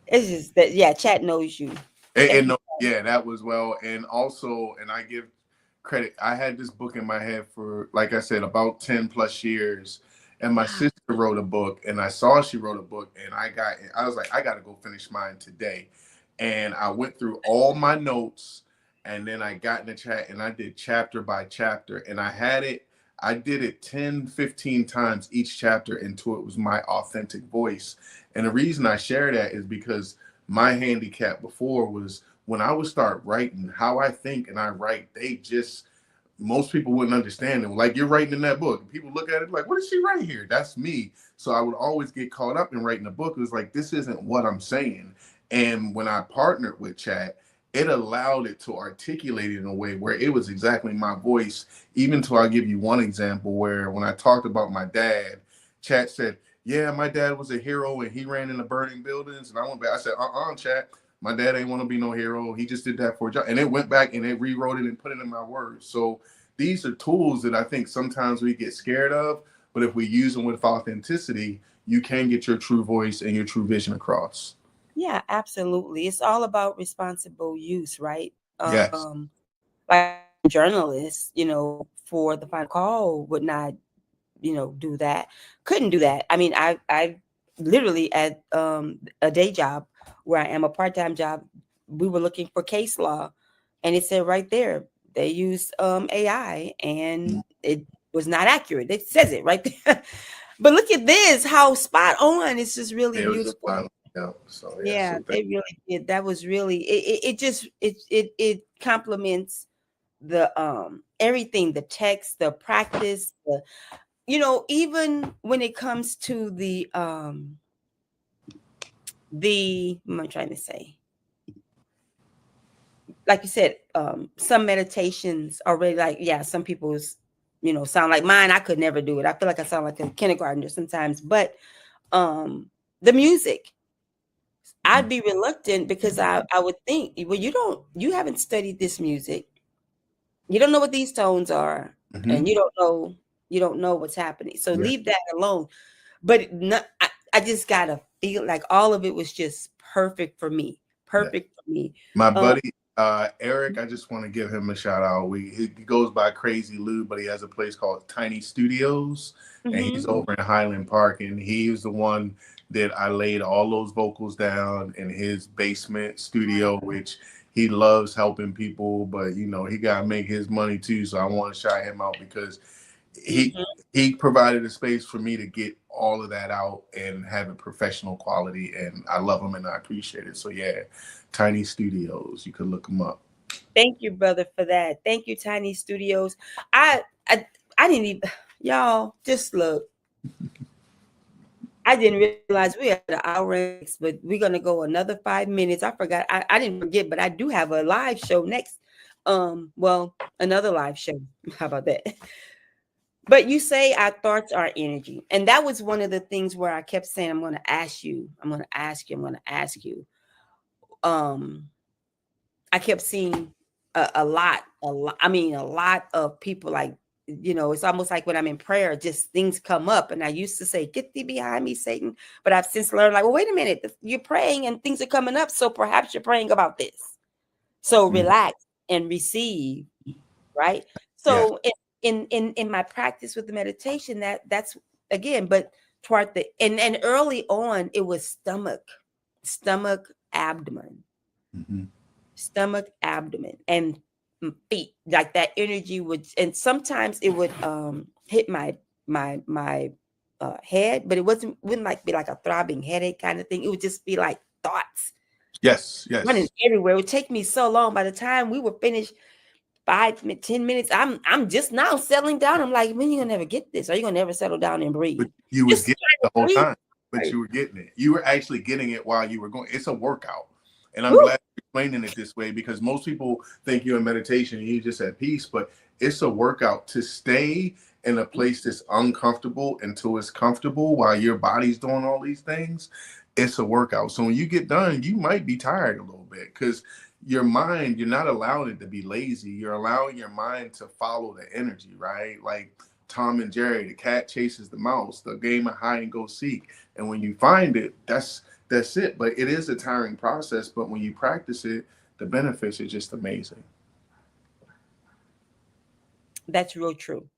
It's just that, yeah, chat knows you. Thank you. Yeah, that was well. And also, and I give credit, I had this book in my head for, like I said, about 10 plus years. And my Wow. sister wrote a book, and I saw she wrote a book, and I was like, I got to go finish mine today. And I went through all my notes, and then I got in the chat and I did chapter by chapter, and I did it 10, 15 times each chapter until it was my authentic voice. And the reason I share that is because my handicap before was when I would start writing, how I think and I write, they just, most people wouldn't understand it. Like, you're writing in that book. People look at it like, what did she write here? That's me. So I would always get caught up in writing a book. It was like, this isn't what I'm saying. And when I partnered with Chat, it allowed it to articulate it in a way where it was exactly my voice. Even till I give you one example where when I talked about my dad, Chat said, yeah, my dad was a hero and he ran into burning buildings. And I went back, I said, Chat, my dad ain't want to be no hero. He just did that for a job. And it went back and it rewrote it and put it in my words. So these are tools that I think sometimes we get scared of, but if we use them with authenticity, you can get your true voice and your true vision across. Yeah, absolutely. It's all about responsible use, right? Yes. Like journalists, for the final call would not, do that. Couldn't do that. I mean, I literally at a day job where I am a part-time job, we were looking for case law, and it said right there they used AI and it was not accurate. It says it right there. But look at this, how spot on. It's just really It was beautiful. fun. Yeah. So yeah. Yeah, So they really did. That was really it just it complements the everything, the text, the practice, even when it comes to the what am I trying to say? Like you said, some meditations are really like, yeah, some people's, sound like mine. I could never do it. I feel like I sound like a kindergartner sometimes, but the music, I'd be reluctant because I would think, well, you haven't studied this music. You don't know what these tones are, mm-hmm. and you don't know what's happening. So Yeah. leave that alone. But I just gotta feel like all of it was just perfect for me. Yeah. Perfect for me. My Um, buddy Eric, I just want to give him a shout out. He goes by Crazy Lou, but he has a place called Tiny Studios, and he's mhm. over in Highland Park. And he was the one that I laid all those vocals down in his basement studio, which he loves helping people, but he gotta make his money too. So I want to shout him out because he Mhm. he provided a space for me to get all of that out and have a professional quality, and I love him and I appreciate it. So yeah, Tiny Studios, you could look them up. Thank you, brother, for that. Thank you, Tiny Studios. I didn't even y'all just look. I didn't realize we had an hour and six, but we're gonna go another 5 minutes. I forgot. I didn't forget, but I do have a live show next. Well, another live show. How about that? But you say our thoughts are energy, and that was one of the things where I kept saying, "I'm going to ask you. I'm going to ask you. I'm going to ask you." Um, I kept seeing a lot, a lot. I mean, a lot of people like, it's almost like when I'm in prayer, just things come up. And I used to say, "Get thee behind me, Satan." But I've since learned, like, well, wait a minute, you're praying and things are coming up. So perhaps you're praying about this. So Mhm. relax and receive, right? Yeah. So in my practice with the meditation, that's again, but toward the and early on, it was stomach, abdomen Hmm. stomach, abdomen, and feet. Like that energy would, and sometimes it would hit my head, but it wouldn't like be like a throbbing headache kind of thing. It would just be like thoughts Yes. running Yes. everywhere. It would take me so long. By the time we were finished, 10 minutes, I'm just now settling down. I'm like, when you gonna never get this? Are you gonna never settle down and But breathe? you was Just getting it the trying whole to breathe. time. But you were getting it. You were actually getting it while you were going. It's a workout. And I'm Woo! glad you're explaining it this way because most people think you're in meditation and you just at peace, but it's a workout to stay in a place that's uncomfortable until it's comfortable while your body's doing all these things. It's a workout. So when you get done, you might be tired a little bit because your mind, you're not allowing it to be lazy. You're allowing your mind to follow the energy, right? Like Tom and Jerry, the cat chases the mouse, the game of hide and go seek. And when you find it, that's it. But it is a tiring process. But when you practice it, the benefits are just amazing. That's real true.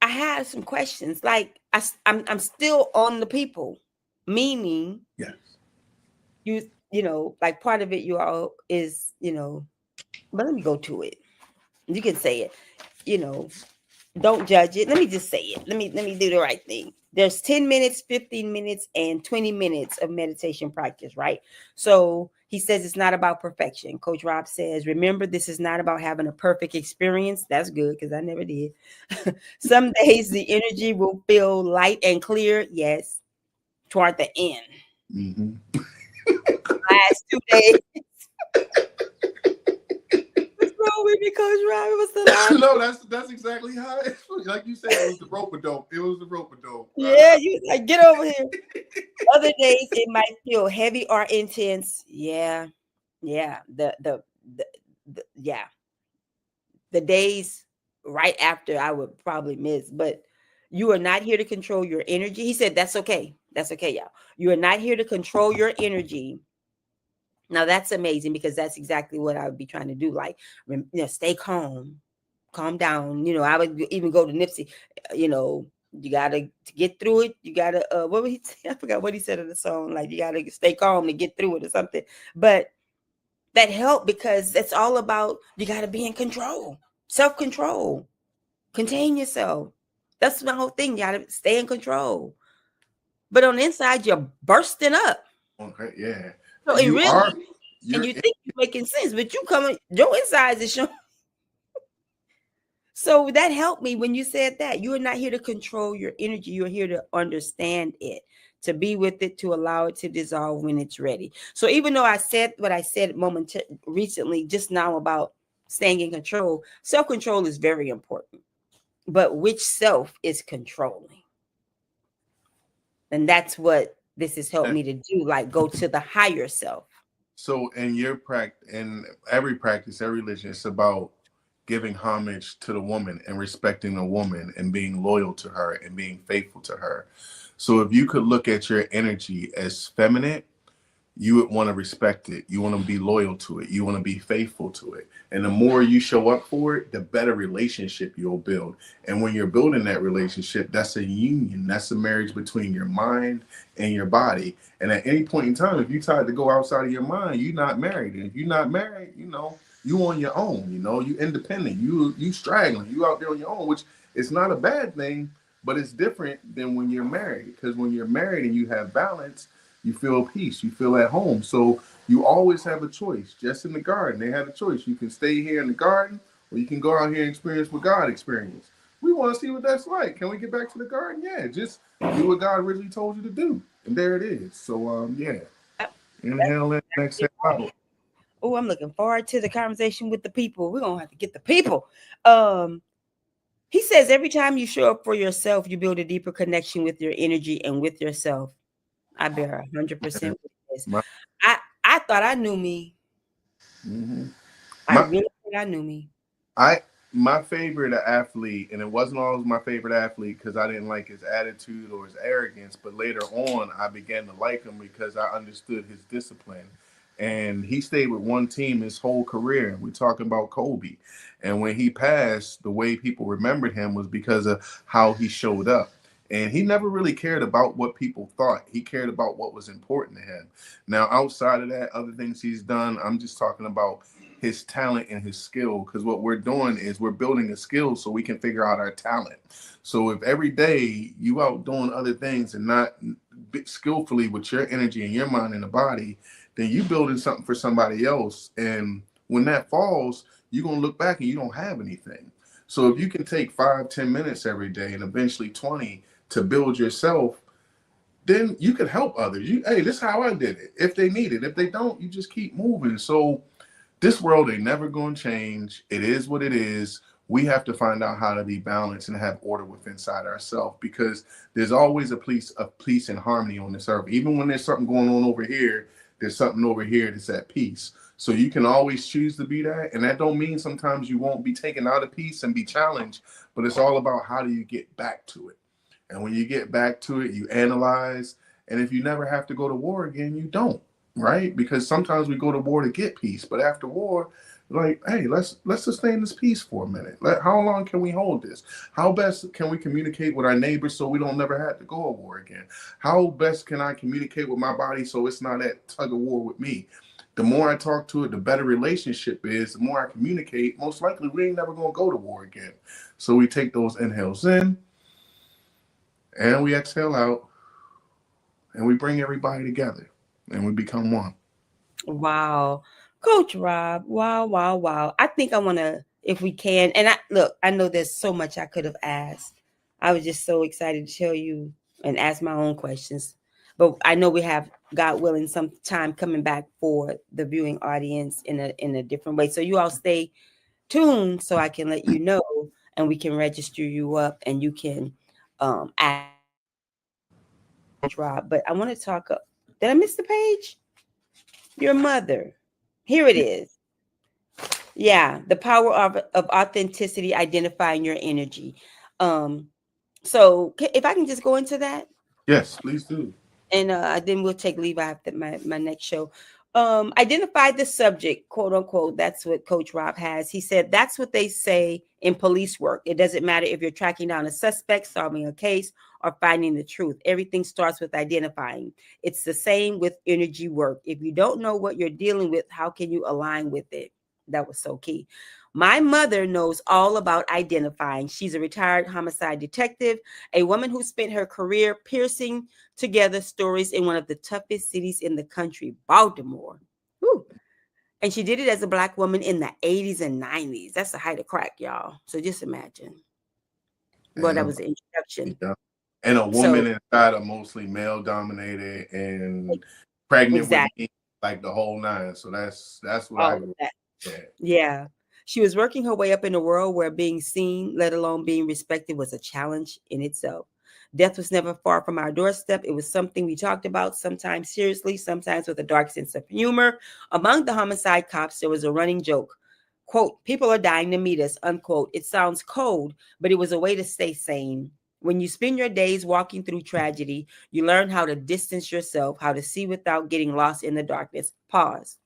I I have some questions. Like I'm still on the people, meaning Yes. you know, like part of it you all is, you know, but let me go to it. You can say it, you know, don't judge it. Let me just say it. Let me do the right thing. There's 10 minutes, 15 minutes, and 20 minutes of meditation practice, right? So he says it's not about perfection. Coach Rob says, remember, this is not about having a perfect experience. That's good because I never did. Some days the energy will feel light and clear. Yes, toward the end. Mm-hmm. Last 2 days. What's wrong with me, Coach Rob? What's the last? No, that's exactly how it is. Like you said, it was the rope-a-dope. It was the rope-a-dope. Yeah, you like get over here. Other days it might feel heavy or intense. Yeah, yeah. Yeah. The days right after I would probably miss, but you are not here to control your energy. He said that's okay. That's okay, y'all. You are not here to control your energy. Now that's amazing because that's exactly what I would be trying to do. Like, you know, stay calm down. You know, I would even go to Nipsey. You know, you gotta to get through it. You gotta what would he say? I forgot what he said in the song. Like, you gotta stay calm to get through it or something. But that helped because it's all about you gotta be in control, self-control, contain yourself. That's my whole thing. You gotta stay in control. But on the inside, you're bursting up. Okay, yeah. So it You really, are. and You're. you think you're making sense, but you coming, your insides is showing. So that helped me when you said that. You are not here to control your energy. You're here to understand it, to be with it, to allow it to dissolve when it's ready. So even though I said what I said recently, just now about staying in control, self-control is very important. But which self is controlling? And that's what this has helped me to do, like go to the higher self. So in your practice, in every practice, every religion, it's about giving homage to the woman and respecting the woman and being loyal to her and being faithful to her. So if you could look at your energy as feminine, you would want to respect it. You want to be loyal to it. You want to be faithful to it. And the more you show up for it, the better relationship you'll build. And when you're building that relationship, that's a union. That's a marriage between your mind and your body. And at any point in time, if you decide to go outside of your mind, you're not married. And if you're not married, you know, you on your own, you know, you independent, you straggling, you out there on your own, which is not a bad thing, but it's different than when you're married. Because when you're married and you have balance, you feel peace, you feel at home. So you always have a choice. Just in the garden, they had a choice. You can stay here in the garden, or you can go out here and experience what God experienced. We want to see what that's like. Can we get back to the garden? Yeah, just do what God originally told you to do. And there it is. So yeah. Inhale in, exhale out. Oh, I'm looking forward to the conversation with the people. We're gonna have to get the people. He says every time you show up for yourself, you build a deeper connection with your energy and with yourself. I bear 100% with this. My, I thought I knew me. mhm. I really thought I knew me. My favorite athlete, and it wasn't always my favorite athlete because I didn't like his attitude or his arrogance, but later on I began to like him because I understood his discipline. And he stayed with one team his whole career. We're talking about Kobe. And when he passed, the way people remembered him was because of how he showed up. And he never really cared about what people thought. He cared about what was important to him. Now, outside of that, other things he's done, I'm just talking about his talent and his skill, because what we're doing is we're building a skill so we can figure out our talent. So if every day you out doing other things and not skillfully with your energy and your mind and the body, then you building something for somebody else. And when that falls, you're going to look back and you don't have anything. So if you can take 5-10 minutes every day and eventually 20 to build yourself, then you can help others. Hey, this is how I did it. If they need it, if they don't, you just keep moving. So this world ain't never going to change. It is what it is. We have to find out how to be balanced and have order within inside ourselves, because there's always a peace and harmony on this earth. Even when there's something going on over here, there's something over here that's at peace. So you can always choose to be that. And that don't mean sometimes you won't be taken out of peace and be challenged, but it's all about how do you get back to it. And when you get back to it, you analyze. And if you never have to go to war again, you don't. right? Because sometimes we go to war to get peace, but after war, like, hey, let's sustain this peace for a minute. How long can we hold this? How best can we communicate with our neighbors so we don't never have to go to war again? How best can I communicate with my body so it's not at tug of war with me? The more I talk to it, the better relationship is. The more I communicate, most likely we ain't never gonna go to war again. So we take those inhales in and we exhale out, and we bring everybody together, and we become one. Wow. Coach Rob, wow, wow, wow. I think I want to, if we can, and I know there's so much I could have asked. I was just so excited to tell you and ask my own questions. But I know we have, God willing, some time coming back for the viewing audience in a different way. So you all stay tuned so I can let you know and we can register you up and you can ask Rob. But I want to talk. Did I miss the page? Your mother. Here it is. Yeah, the power of authenticity, identifying your energy. So if I can just go into that, Yes, please do. and then we'll take leave after my next show. Identify the subject, quote unquote. That's what Coach Rob has. He said that's what they say in police work. It doesn't matter if you're tracking down a suspect, solving a case, or finding the truth. Everything starts with identifying. It's the same with energy work. If you don't know what you're dealing with, how can you align with it? That was so key. My mother knows all about identifying. She's a retired homicide detective, a woman who spent her career piercing together stories in one of the toughest cities in the country, Baltimore. Whew. And she did it as a Black woman in the 80s and 90s. That's the height of crack, y'all. So just imagine. Well, And that a, was the introduction. yeah. And a So woman inside a mostly male dominated and pregnant with exactly me, like the whole nine. So that's what all I of grew that. up at. Yeah. She was working her way up in a world where being seen, let alone being respected, was a challenge in itself. Death was never far from our doorstep. It was something we talked about, sometimes seriously, sometimes with a dark sense of humor. Among the homicide cops, there was a running joke. Quote, people are dying to meet us, unquote. It sounds cold, but it was a way to stay sane. When you spend your days walking through tragedy, you learn how to distance yourself, how to see without getting lost in the darkness. Pause.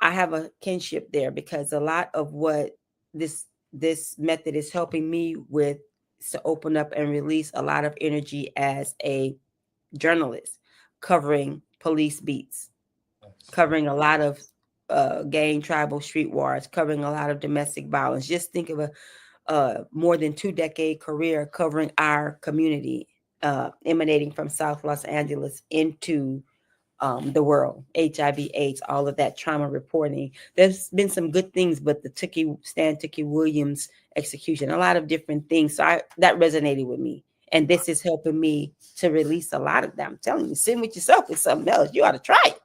I have a kinship there because a lot of what this method is helping me with is to open up and release a lot of energy as a journalist covering police beats, covering a lot of gang, tribal, street wars, covering a lot of domestic violence. Just think of a more than 2-decade career covering our community, emanating from South Los Angeles into the world, HIV/AIDS, all of that trauma reporting. There's been some good things, but the Stan Tookie Williams execution, a lot of different things. So that resonated with me. And this is helping me to release a lot of them. I'm telling you, sitting with yourself is something else. You ought to try it.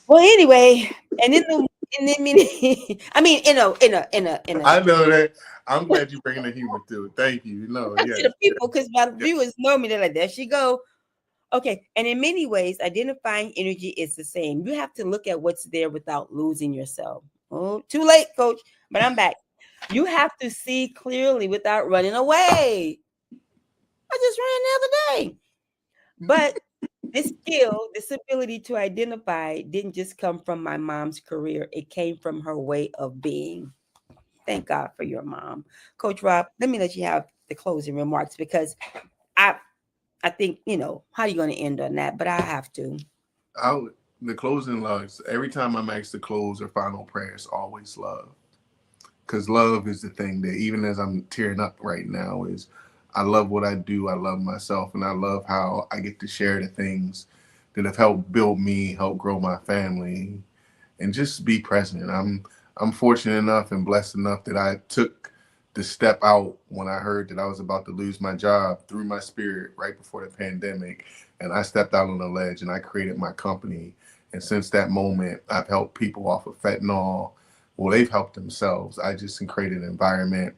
Well, anyway, and I mean, I know that. I'm glad you bringing the humor to it. Thank you. No, to yes, the yes, people, because my yes. viewers know me. They're like, there she go. Okay. And in many ways, identifying energy is the same. You have to look at what's there without losing yourself. Oh, too late, coach, but I'm back. You have to see clearly without running away. I just ran the other day. But this skill, this ability to identify didn't just come from my mom's career. It came from her way of being. Thank God for your mom. Coach Rob, let me let you have the closing remarks because I I think, how are you going to end on that? But I have to. The closing loves. Every time I'm asked to close or final prayers, always love. Because love is the thing that even as I'm tearing up right now is I love what I do. I love myself, and I love how I get to share the things that have helped build me, help grow my family, and just be present. I'm fortunate enough and blessed enough that I took the step out when I heard that I was about to lose my job through my spirit right before the pandemic, and I stepped out on the ledge and I created my company. And since that moment, I've helped people off of fentanyl. Well, they've helped themselves. I just created an environment.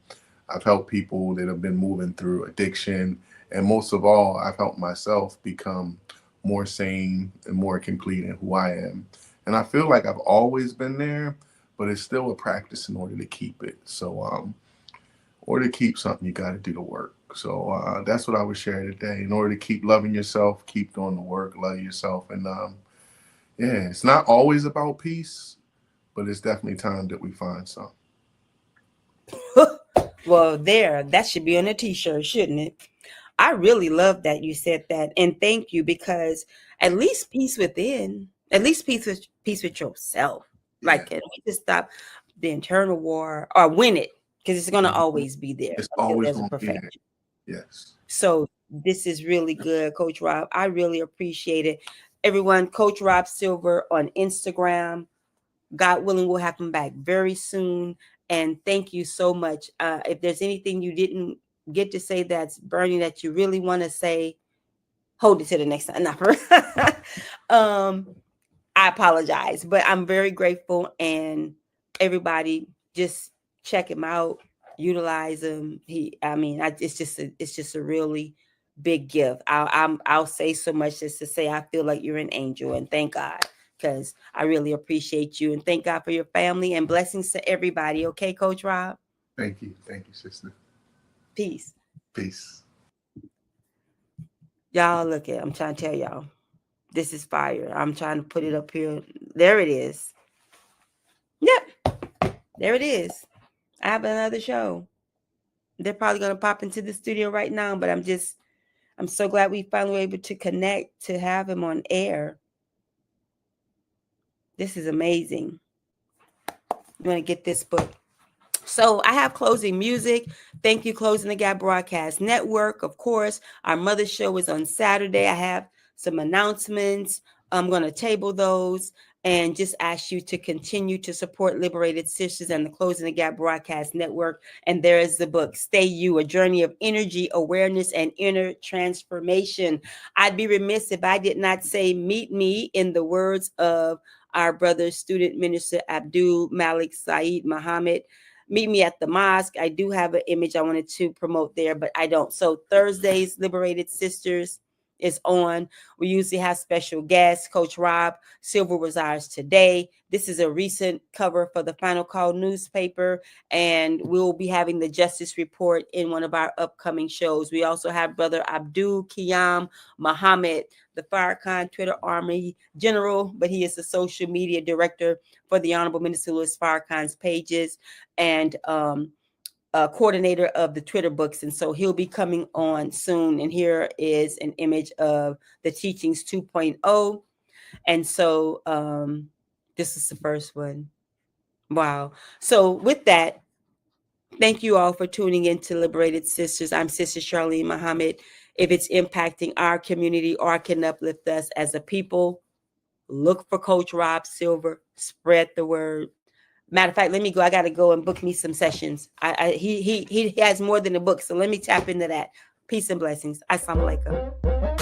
I've helped people that have been moving through addiction. And most of all, I've helped myself become more sane and more complete in who I am. And I feel like I've always been there, but it's still a practice in order to keep it. So order to keep something, you got to do the work. So that's what I would share today. In order to keep loving yourself, keep doing the work, love yourself. And yeah, it's not always about peace, but it's definitely time that we find some. Well, that should be on a t-shirt, shouldn't it? I really love that you said that. And thank you, because at least peace within, at least peace with yourself. Yeah. Like, can we just stop the internal war or win it? Because it's going to always be there. It's always There's a going to be there. perfection. Yes. So this is really good, Coach Rob. I really appreciate it. Everyone, Coach Rob Silver on Instagram. God willing, we'll have him back very soon. And thank you so much. If there's anything you didn't get to say that's burning that you really want to say, hold it to the next time. I apologize, but I'm very grateful. And everybody, just check him out, utilize him. It's just a really big gift. I'll say so much just to say I feel like you're an angel, and thank God, because I really appreciate you, and thank God for your family, and blessings to everybody. Okay, Coach Rob? Thank you, sister. Peace. Peace. Y'all, look at, I'm trying to tell y'all, this is fire. I'm trying to put it up here. There it is. Yep, there it is. I have another show. They're probably going to pop into the studio right now, but I'm so glad we finally were able to connect to have him on air. This is amazing. You want to get this book. So I have closing music. Thank you, Closing the Gap Broadcast Network. Of course, our mother show is on Saturday. I have some announcements. I'm going to table those and just ask you to continue to support Liberated Sisters and the Closing the Gap Broadcast Network. And there is the book, Stay You, A Journey of Energy, Awareness, and Inner Transformation. I'd be remiss if I did not say, meet me, in the words of our brother, student minister Abdul Malik Saeed Muhammad. Meet me at the mosque. I do have an image I wanted to promote there, but I don't. So Thursdays, Liberated Sisters is on. We usually have special guests. Coach Rob Silver was ours today. This is a recent cover for the Final Call newspaper, and we'll be having the Justice Report in one of our upcoming shows. We also have Brother Abdul Qiyam Muhammad, the Farrakhan Twitter Army General, but he is the social media director for the Honorable Minister Louis Farrakhan's pages, and coordinator of the Twitter books. And so he'll be coming on soon. And here is an image of the Teachings 2.0. And so this is the first one. Wow. So with that, thank you all for tuning in to Liberated Sisters. I'm Sister Charlene Muhammad. If it's impacting our community or can uplift us as a people, look for Coach Rob Silver. Spread the word. Matter of fact, let me go. I got to go and book me some sessions. He has more than a book, so let me tap into that. Peace and blessings. Assalamu alaikum.